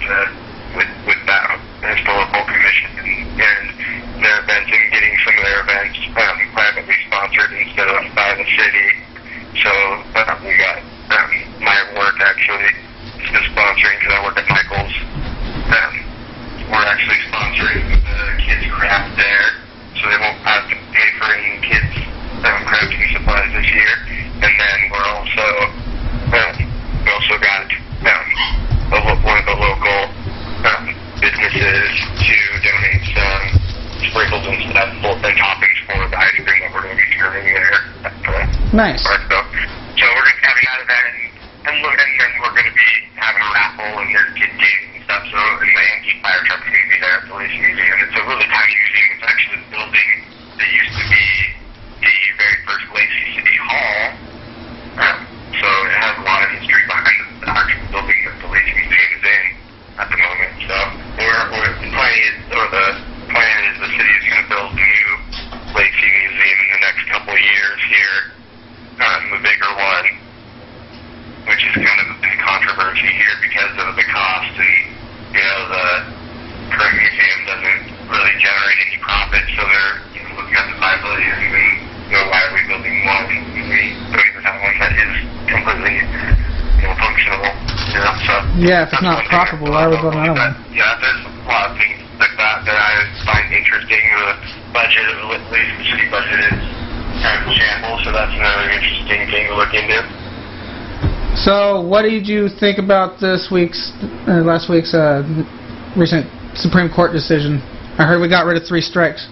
that historical commission and their events, and getting some of their events privately sponsored instead of by the city. So we got my work actually is sponsoring, because I work at Michael's. We're actually sponsoring the kids' craft there, so they won't have to pay for any kids' crafting supplies this year. And then we also got one of the local businesses to donate some sprinkles and stuff and toppings for the ice cream that we're going to be serving there. Nice. So we're going to be having that event, and then we're going to be having a raffle, and there's kid games and stuff. So, and the antique fire truck's going to be there at the Lacey Museum. It's a really tiny museum. It's actually the building that used to be the very first Lacey City Hall. So it has a lot of history behind the actual building that the Lacey Museum is in at the moment. So the plan is the city is going to build a new Lacey Museum in the next couple of years here, the bigger one, which is kind of a big controversy here because of the cost, and the current museum doesn't really generate any profit, so they're looking at the viability and why are we building one when we don't even have one that is completely functional. So yeah, if it's not profitable, why are we building another one? Yeah, there's a lot of things like that I find interesting. The budget, at least the city budget, is kind of shambles, so that's another interesting thing to look into. So, what did you think about last week's recent Supreme Court decision? I heard we got rid of 3 strikes,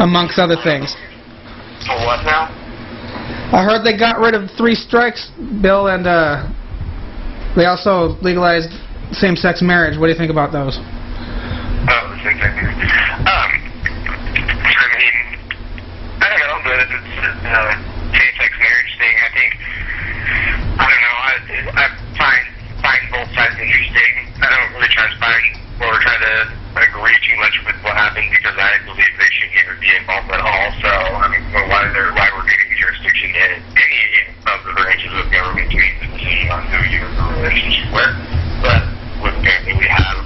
amongst other things. For what now? I heard they got rid of 3 strikes bill, and they also legalized same-sex marriage. What do you think about those? Oh, the same-sex marriage. I don't know, but it's same-sex marriage thing. I don't know. I find both sides interesting. I don't really try to agree too much with what happened, because I believe they shouldn't even be involved at all. So why we're giving jurisdiction in any of the branches of government to make the decision on who you have a relationship with. But apparently we have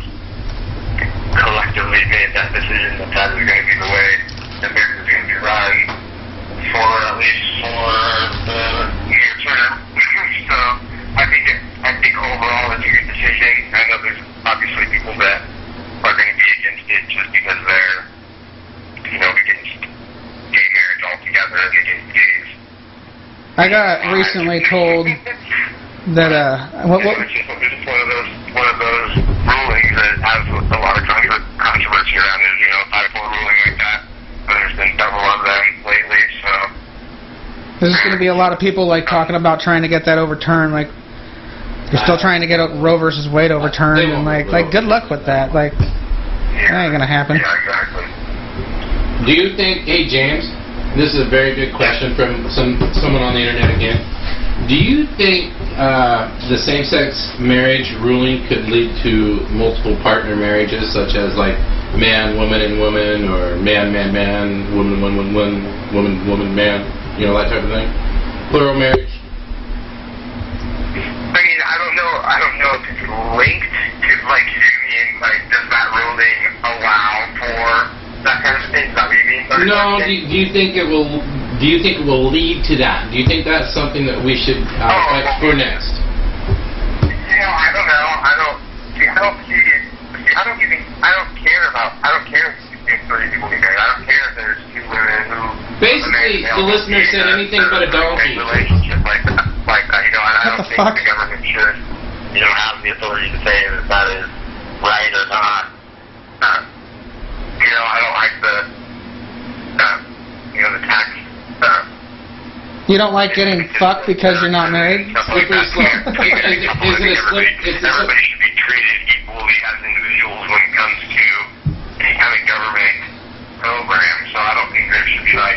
collectively made that decision that that is going to be the way America is going to be run, at least for the near term. So I think overall it's a good decision. I know there's obviously people that are going to be against it just because they're against gay marriage altogether and against gays. I got recently told that It's just one of those rulings that has a lot of controversy around it. 5-4 ruling like that. But there's been several of them lately. So There's just going to be a lot of people like talking about trying to get that overturned. Like they're still trying to get Roe versus Wade overturned, and like good luck with that. Like that ain't gonna happen. Yeah, exactly. Do you think, hey James, this is a very good question from someone on the internet again. Do you think the same-sex marriage ruling could lead to multiple partner marriages, such as like man, woman, and woman, or man, man, man, woman, woman, woman, woman, woman, man, you know, that type of thing? Plural marriage? I mean, I don't know if it's linked to, like, you mean, like, does that ruling allow for that kind of thing? Is that what you mean? No, do you think it will? Do you think it will lead to that? Do you think that's something that we should explore next? You know, I don't know. I don't care if 30 people get married. I don't care if there's 2 women who... Basically, the listener said anything but a donkey. Relationship like that, you know, and I don't think the government should, you know, have the authority to say that that is right or not. You know, I don't like the, you know, the tax. You don't like getting fucked because you're not married? Slippery slope. Everybody should be treated equally as individuals when it comes to any kind of government program. So I don't think there should be like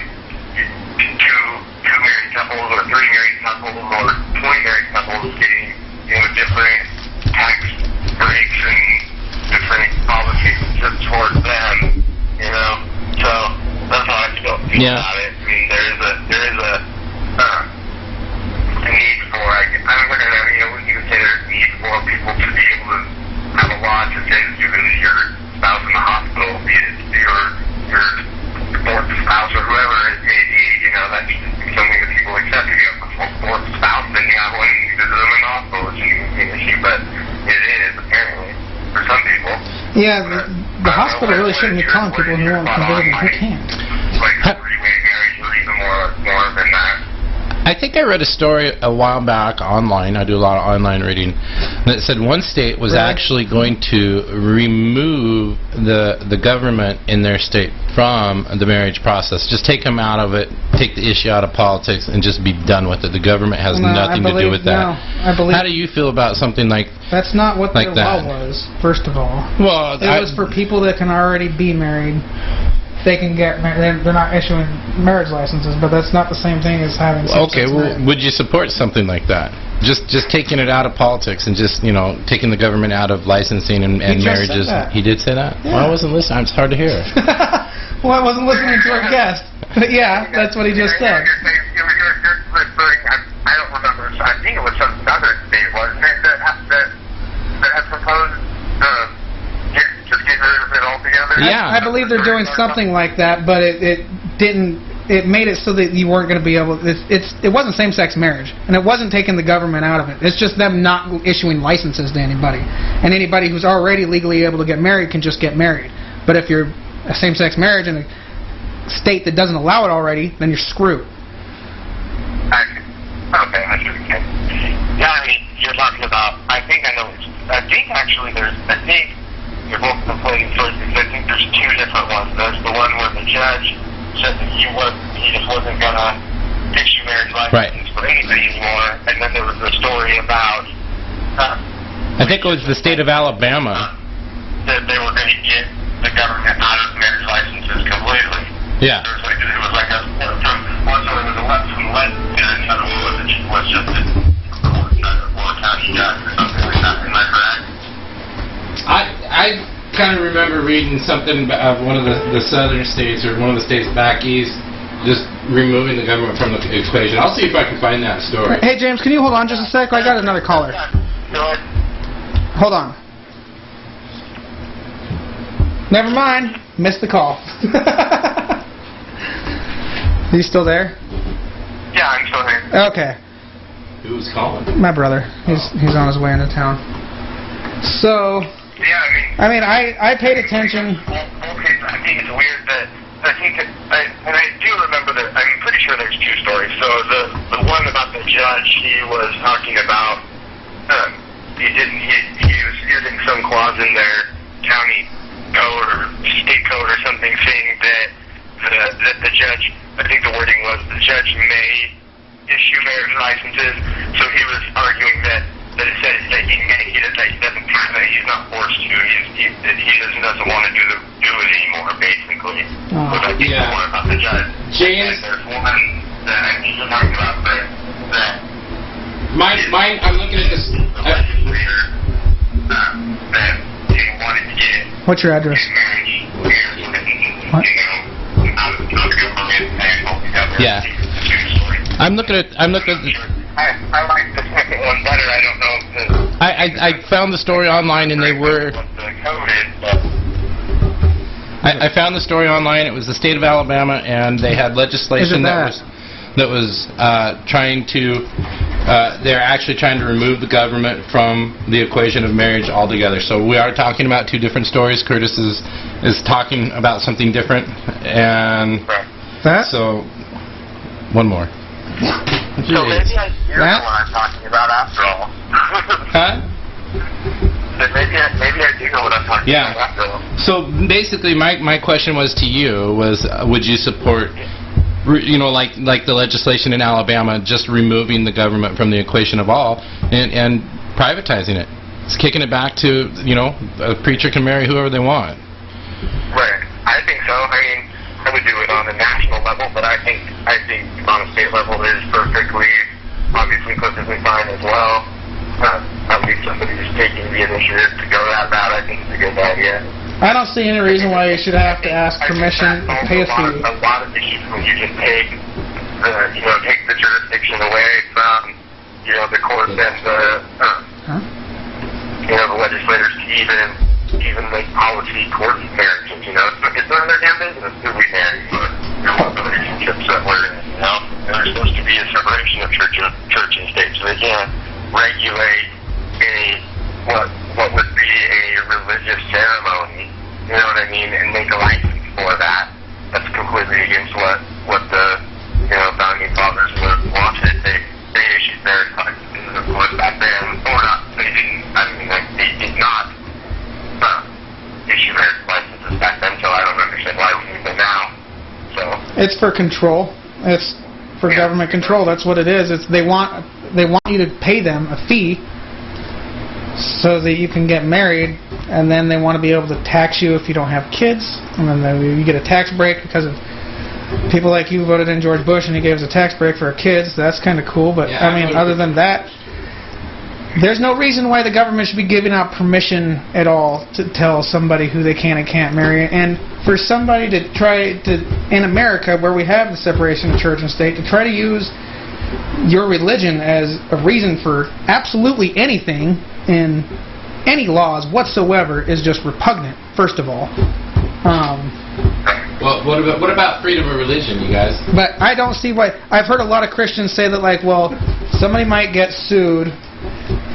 two married couples or 3 married couples or 20 married couples getting, you know, different tax breaks and different policies just towards them, you know. So that's how I feel about it. I mean, there is a need for, you know, we can say there's a need for people to be able to have a law to say that you're going to your spouse in the hospital, be it your fourth spouse or whoever it may be, you know, that needs to be something that people accept. If you have a fourth spouse, then you have one, you visit them in the hospital, which isn't an issue, but it is, apparently, for some people. Yeah, the hospital really shouldn't be telling people who want to visit them who can't. Like, three-way marriage or even more than that. I think I read a story a while back online. I do a lot of online reading that said one state was actually going to remove the government in their state from the marriage process. Just take them out of it, take the issue out of politics, and just be done with it. The government has nothing to do with that. How do you feel about something like that's not what like their law was, first of all. Well, it was for people that can already be married. They can get married. They're not issuing marriage licenses, but that's not the same thing as having same-sex marriage. Would you support something like that? Just taking it out of politics and just, you know, taking the government out of licensing and marriages. He did say that? Yeah. Well, I wasn't listening. It's hard to hear. Well, I wasn't listening to our guest. But yeah, that's what he just said. I don't remember. I think it was some other state, wasn't it, that had proposed just get rid of it altogether? Yeah. I believe they're doing something like that, but it didn't. It made it so that you weren't going to be able. It wasn't same-sex marriage, and it wasn't taking the government out of it. It's just them not issuing licenses to anybody, and anybody who's already legally able to get married can just get married. But if you're a same-sex marriage in a state that doesn't allow it already, then you're screwed. Okay, I see what you mean. Yeah, I mean, you're talking about. I think actually you're both conflating choices. I think there's 2 different ones. There's the one where the judge said that he just wasn't gonna issue marriage licenses for anybody anymore, and then there was the story about I think it was the state of Alabama that they were going to get the government out of marriage licenses completely. Yeah. It was like a from one side was a left from left, and the other one was just a county judge or something like that. Am I correct? I kind of remember reading something of one of the southern states or one of the states back east just removing the government from the equation. I'll see if I can find that story. Hey, James, can you hold on just a sec? I got another caller. Go ahead. Hold on. Never mind. Missed the call. Are you still there? Yeah, I'm still here. Okay. Who's calling? My brother. He's on his way into town. So... Yeah, I mean, I paid attention. Okay, I think it's weird that I do remember that. I'm pretty sure there's 2 stories. So the one about the judge, he was talking about he was using some clause in their county code or state code or something, saying that the judge, I think the wording was the judge may issue marriage licenses. So he was arguing that it says that he doesn't have it. He's not forced to. He doesn't want to do it anymore, basically. Which I think more about the judge. James. And there's one that I need to talk about that. Mine. I'm looking at this. The legislator that they wanted to get. What's your address? What? Yeah. I'm looking at. I like the second one better. I don't know if I found the story online, and they were. what the code is, but I found the story online. It was the state of Alabama, and they had legislation that was trying to. They're actually trying to remove the government from the equation of marriage altogether. So we are talking about two different stories. Curtis is talking about something different, and so one more. So maybe you're the one I'm talking about after all. Huh? Maybe I do know what I'm talking about after all. So basically, my question was to you would you support, like the legislation in Alabama, just removing the government from the equation of all and privatizing it? It's kicking it back to, a preacher can marry whoever they want. Right. I think so. I mean, I would do it on a national level, but I think on a state level it is perfectly fine as well. At least somebody who's taking the initiative to go that route, I think it's a good idea. I don't see any reason why you should have to ask permission to pay a fee. A lot of issues when you can take the jurisdiction away from, the courts and the legislators to even make policy towards marriages, It's none of their damn business who we marry or what the relationships that we're in, And there's supposed to be a separation of church and state, so they can't regulate what would be a religious ceremony, and make a license for that. That's completely against what the founding fathers wanted. They issued marriage licenses, of course, back then, or not. They did not issue marriage licenses back then, so I don't understand why we need them now. So it's for control. It's for government control. That's what it is. They want you to pay them a fee so that you can get married, and then they want to be able to tax you if you don't have kids, and then you get a tax break because of people like you voted in George Bush and he gave us a tax break for our kids. That's kind of cool, but other than that, there's no reason why the government should be giving out permission at all to tell somebody who they can and can't marry. And for somebody to try to, in America, where we have the separation of church and state, to try to use your religion as a reason for absolutely anything in any laws whatsoever is just repugnant, first of all. Well, what about freedom of religion, you guys? But I don't see why. I've heard a lot of Christians say that, somebody might get sued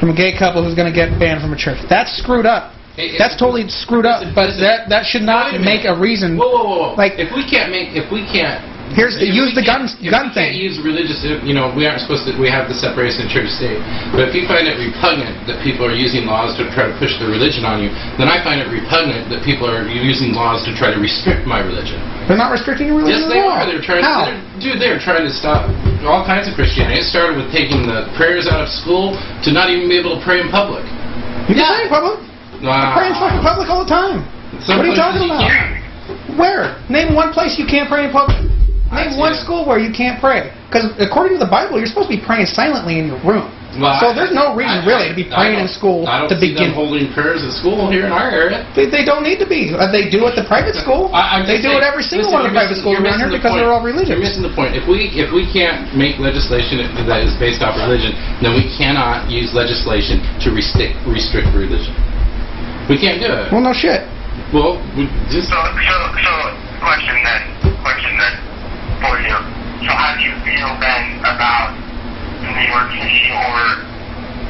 from a gay couple who's going to get banned from a church. That's screwed up. That's totally screwed up. But that should not make a reason. Whoa. Like, if we can't use the gun thing. Can't use religious. We aren't supposed to. We have the separation of church and state. But if you find it repugnant that people are using laws to try to push their religion on you, then I find it repugnant that people are using laws to try to restrict my religion. They're not restricting your religion. Yes, they at all. are. They're trying. How? They're trying to stop all kinds of Christianity. It started with taking the prayers out of school to not even be able to pray in public. You can pray in public. I pray in fucking public all the time. What are you talking about? Where? Name one place you can't pray in public. Name one school where you can't pray. Because according to the Bible, you're supposed to be praying silently in your room. Well, so there's no reason really to be praying in school to begin. Them holding prayers at school here in our area. They don't need to be. They do at the private school. They do it every single one of the private schools around here because they're all religious. You're missing the point. If we can't make legislation that is based off religion, then we cannot use legislation to restrict religion. We can't do it. Well, no shit. Well, we just. So question then for you. So how do you feel then about New York City or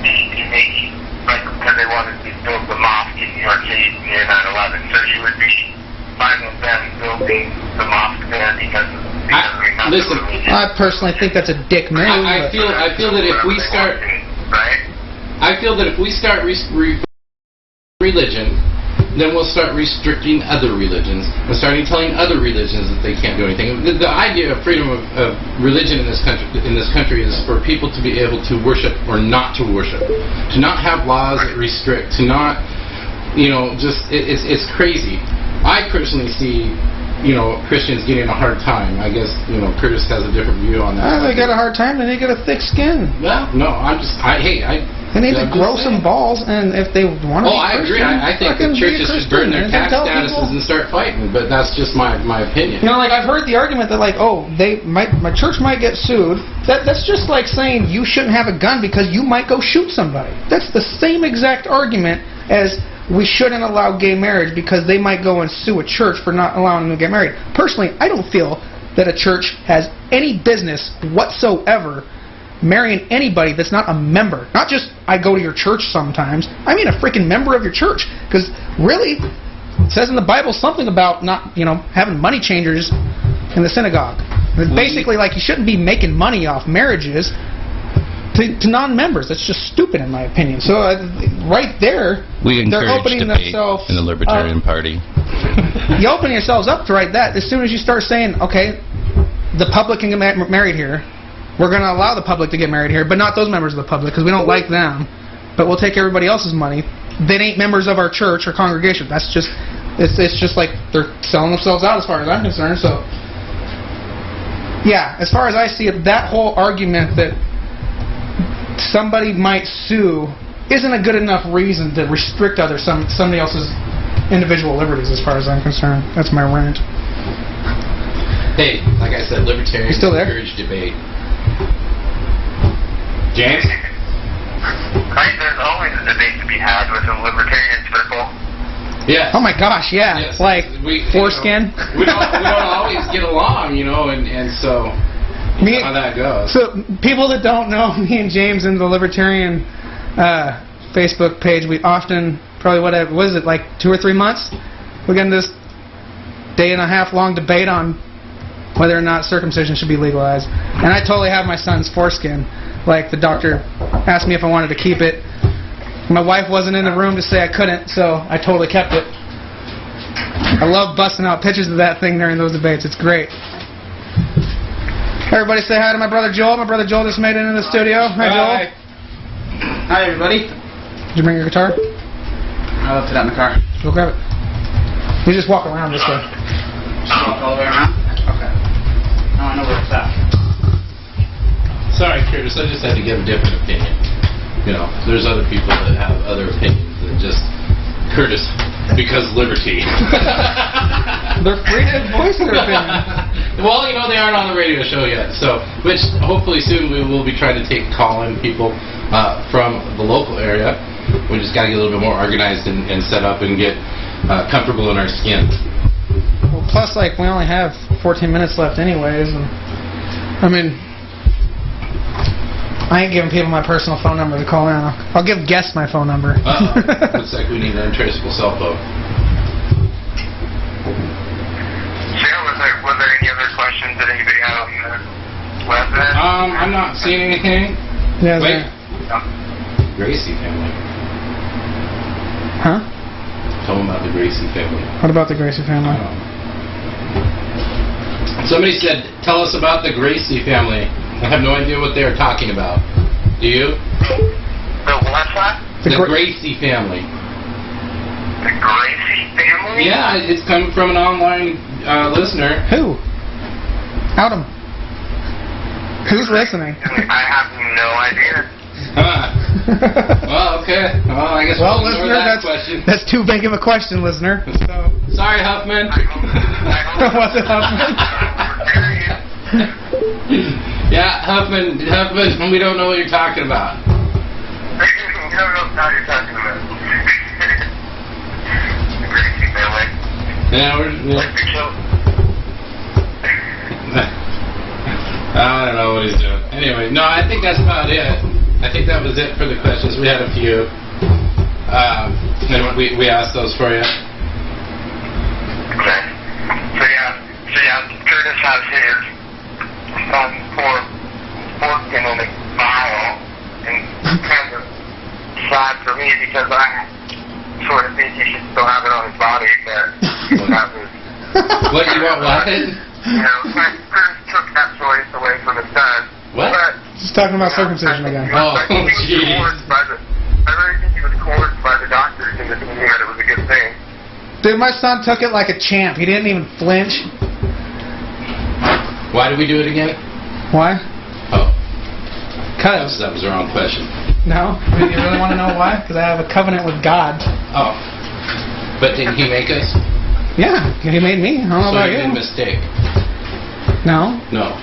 maybe because they wanted to build the mosque in New York City near 9/11? So you would be fine with them building the mosque there because we have listen, the religion? I personally think that's a dick move. I feel that if we start, right? I feel that if we start religion, then we'll start restricting other religions and starting telling other religions that they can't do anything. The idea of freedom of religion in this country is for people to be able to worship or not to worship, to not have laws that restrict, to not, it's crazy. I personally see, Christians getting a hard time. I guess, Curtis has a different view on that. They got a hard time, then they get a thick skin. Well, no, They need to grow some balls, and if they want to I agree. I think the churches should burn their tax statuses and start fighting, but that's just my opinion. I've heard the argument that, my church might get sued. That's just like saying you shouldn't have a gun because you might go shoot somebody. That's the same exact argument as we shouldn't allow gay marriage because they might go and sue a church for not allowing them to get married. Personally, I don't feel that a church has any business whatsoever marrying anybody that's not a member. Not just, I go to your church sometimes. I mean a freaking member of your church. Because really, it says in the Bible something about not, having money changers in the synagogue. Basically, you shouldn't be making money off marriages to non-members. That's just stupid in my opinion. So right there, we they're encourage opening debate themselves in the Libertarian Party. You open yourselves up to that. As soon as you start saying, okay, the public can get married here, we're going to allow the public to get married here, but not those members of the public because we don't like them, but we'll take everybody else's money. They ain't members of our church or congregation. That's just, it's just like they're selling themselves out as far as I'm concerned. So, yeah, as far as I see it, that whole argument that somebody might sue isn't a good enough reason to restrict somebody else's individual liberties as far as I'm concerned. That's my rant. Hey, like I said, libertarians encourage debate. James? Right, there's always a debate to be had with a libertarian circle. Yes. Oh my gosh, yeah. Yes. Foreskin. We don't always get along, and so how that goes. So people that don't know me and James in the Libertarian Facebook page, we often, probably what is it, 2 or 3 months? We get in this day-and-a-half long debate on whether or not circumcision should be legalized. And I totally have my son's foreskin. The doctor asked me if I wanted to keep it. My wife wasn't in the room to say I couldn't, so I totally kept it. I love busting out pictures of that thing during those debates. It's great. Everybody say hi to my brother Joel. My brother Joel just made it into the studio. Hi, Joel. Hi, everybody. Did you bring your guitar? I left it out in the car. Go grab it. You just walk around this way. Walk all the way around? Okay. Now I know where it's at. Sorry, Curtis, I just had to give a different opinion. There's other people that have other opinions than just Curtis, because liberty. They're free to voice their opinion. Well, they aren't on the radio show yet, which hopefully soon we will be trying to take call-in people from the local area. We just got to get a little bit more organized and set up and get comfortable in our skin. Well, plus, we only have 14 minutes left anyways. And, I ain't giving people my personal phone number to call in. I'll give guests my phone number. Looks like we need an untraceable cell phone. Was there any other questions that anybody had on the website? I'm not seeing anything. Yeah, wait. Gracie family. Huh? Tell them about the Gracie family. What about the Gracie family? Somebody said, tell us about the Gracie family. I have no idea what they are talking about. Do you? The what? The Gracie family. The Gracie family? Yeah, it's coming from an online listener. Who? Out 'em. Who's listening? I have no idea. Well, okay. Well, I guess we'll ignore that question. That's too big of a question, listener. So. Sorry, Huffman. Was it Huffman? Yeah, Huffman, we don't know what you're talking about. You don't know what you're talking about. The Gracie family. Yeah, I don't know what he's doing. Anyway, no, I think that's about it. I think that was it for the questions. We had a few. And we asked those for you. Okay. So yeah, Curtis has his foreskin in the file, and kind of sad for me because I sort of think he should still have it on his What? Christ took that choice away from his son. What? But, He's talking about circumcision again. Oh, I think he was jeez. coerced by I really think he was coerced by the doctors into thinking that it was a good thing. Dude, my son took it like a champ. He didn't even flinch. Why did we do it again? Why? Oh, Cause. that was the wrong question. No? You really want to know why? Because I have a covenant with God. Oh. But didn't he make us? Yeah, he made me. I don't know So about you you. made a mistake. No. No.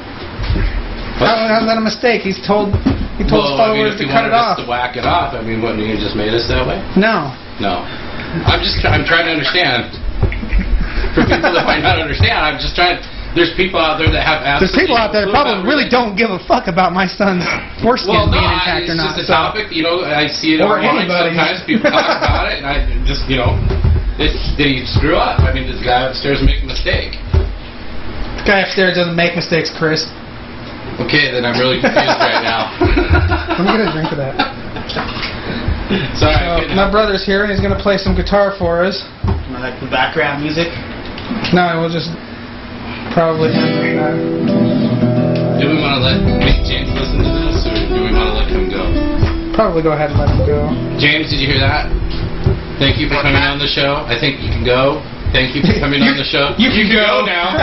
How's that a mistake? He told his followers if to you cut it wanted us off. to whack it off, I mean, wouldn't you have just made us that way? No. No. I'm trying to understand. For people that might not understand, I'm just trying. There's people out there that have There's people out there that probably really don't give a fuck about my son's foreskin being intact it's or not. just a topic. I see it Or online anybody. sometimes. People talk about it, and I just, did he screw up? I mean, did the guy upstairs make a mistake? The guy upstairs doesn't make mistakes, Chris. Okay, then I'm really confused right now. Let me get a drink of that. Sorry. My brother's here, and he's going to play some guitar for us. Like the background music. No, we'll just probably end with that. Do we want to make James listen to this, or do we want to let him go? Probably go ahead and let him go. James, did you hear that? Thank you for coming on the show. I think you can go. Thank you for coming on the show. You can go now.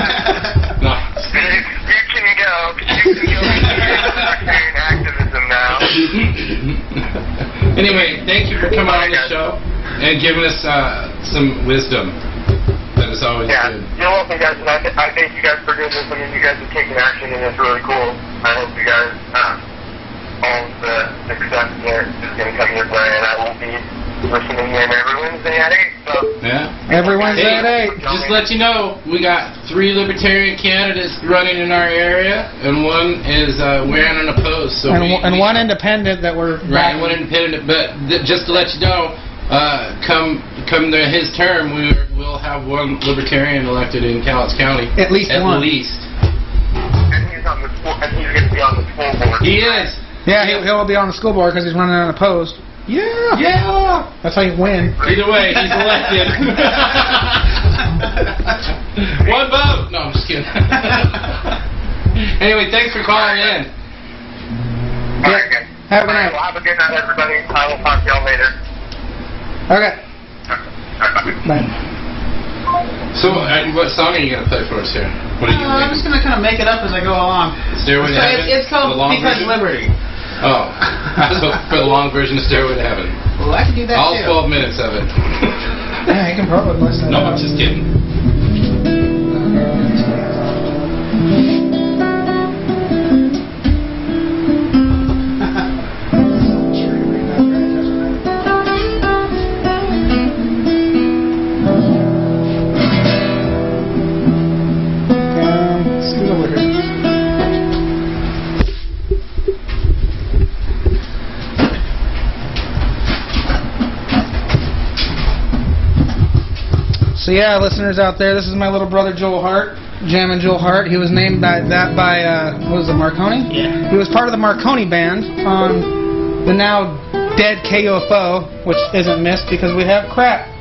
No. You can go. You can go libertarian activism now. Anyway, thank you for coming on the show and giving us some wisdom. That is always good. You're welcome, guys. And I thank you guys for doing this. I mean, you guys have taken action, and it's really cool. I hope you guys, all the success there is going to come your way, and I will be listening in every Wednesday at 8. So. Yeah. Every Wednesday at 8. Just to let you know, we got 3 libertarian candidates running in our area, and one is wearing unopposed. So and one independent that we're right, backing. one independent. But just to let you know, come to his term, we'll have one libertarian elected in Cowlitz County. At least one. At least. And he's on the school, and he's going to be on the school board. He is. Yeah, he'll be on the school board because he's running unopposed. Yeah. Yeah. That's how you win. Either way, he's elected. One vote. No, I'm just kidding. Anyway, thanks for calling in. All right, guys. Have a good night. Well, have a good night, everybody. I will talk to y'all later. Okay. All right, bye. Bye. So, what song are you going to play for us here? What are you I'm just gonna kind of make it up as I go along. Stairway to Heaven? It's called The long Because version? Liberty. Oh, so for the long version of Stairway to Heaven. Well, I can do that All too. 12 minutes of it. Yeah, you can probably listen. No, I'm just kidding. Scoot over here. So yeah, listeners out there, this is my little brother Joel Hart, Jammin' Joel Hart. He was named by what was it, Marconi? Yeah. He was part of the Marconi band on the now dead KUFO, which isn't missed because we have KRAP.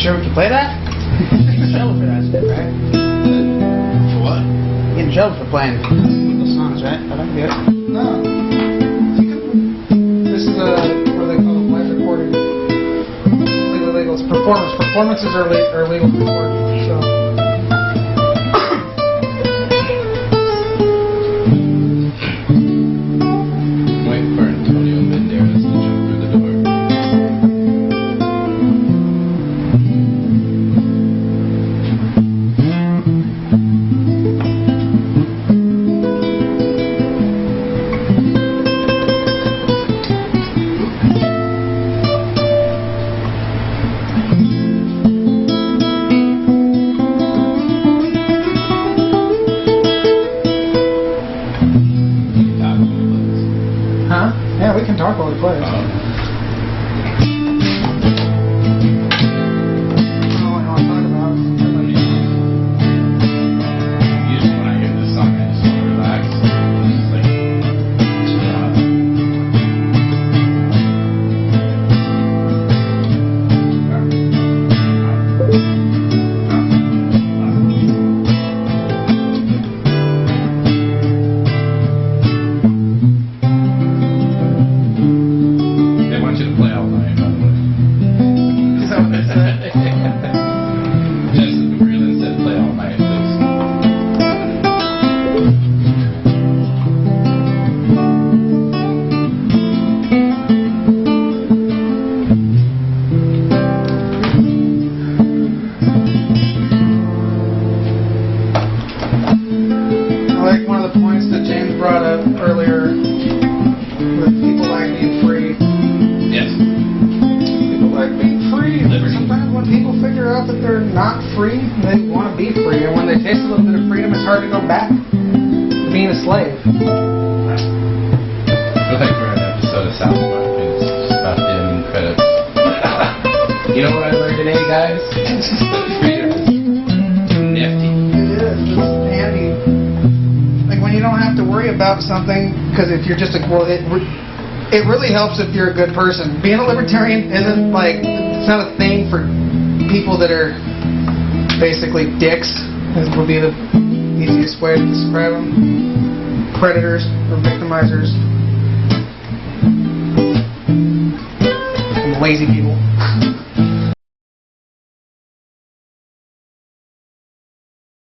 sure we can play that? You get in trouble for that shit, right? For what? You get in trouble for playing those songs, right? I don't get it. No. This is what they call live recording. Legal. It's performance. Performances are legal to record. So. Waiting for Antonio Banderas to jump through the door. Huh? Yeah, we can talk while we play. I don't know what I want to talk about. Usually when I hear this song, I just want to relax. It's like, they want you to play all night, by the way. Is that what they said? Genesis McGreeland said play all night, please. I like one of the points that James brought up earlier with people like being free. Yes. People like being free. Liberty. Sometimes when people figure out that they're not free, they want to be free. And when they taste a little bit of freedom, it's hard to go back to being a slave. I think we're in an episode of South Park, and it's just about the ending credits. You know what I learned today, guys? Freedom is nifty. It is. It's handy. Like when you don't have to worry about something, because if you're just it really helps if you're a good person. Being a libertarian isn't like, it's not a thing for people that are basically dicks, would be the easiest way to describe them. Predators or victimizers. And lazy people.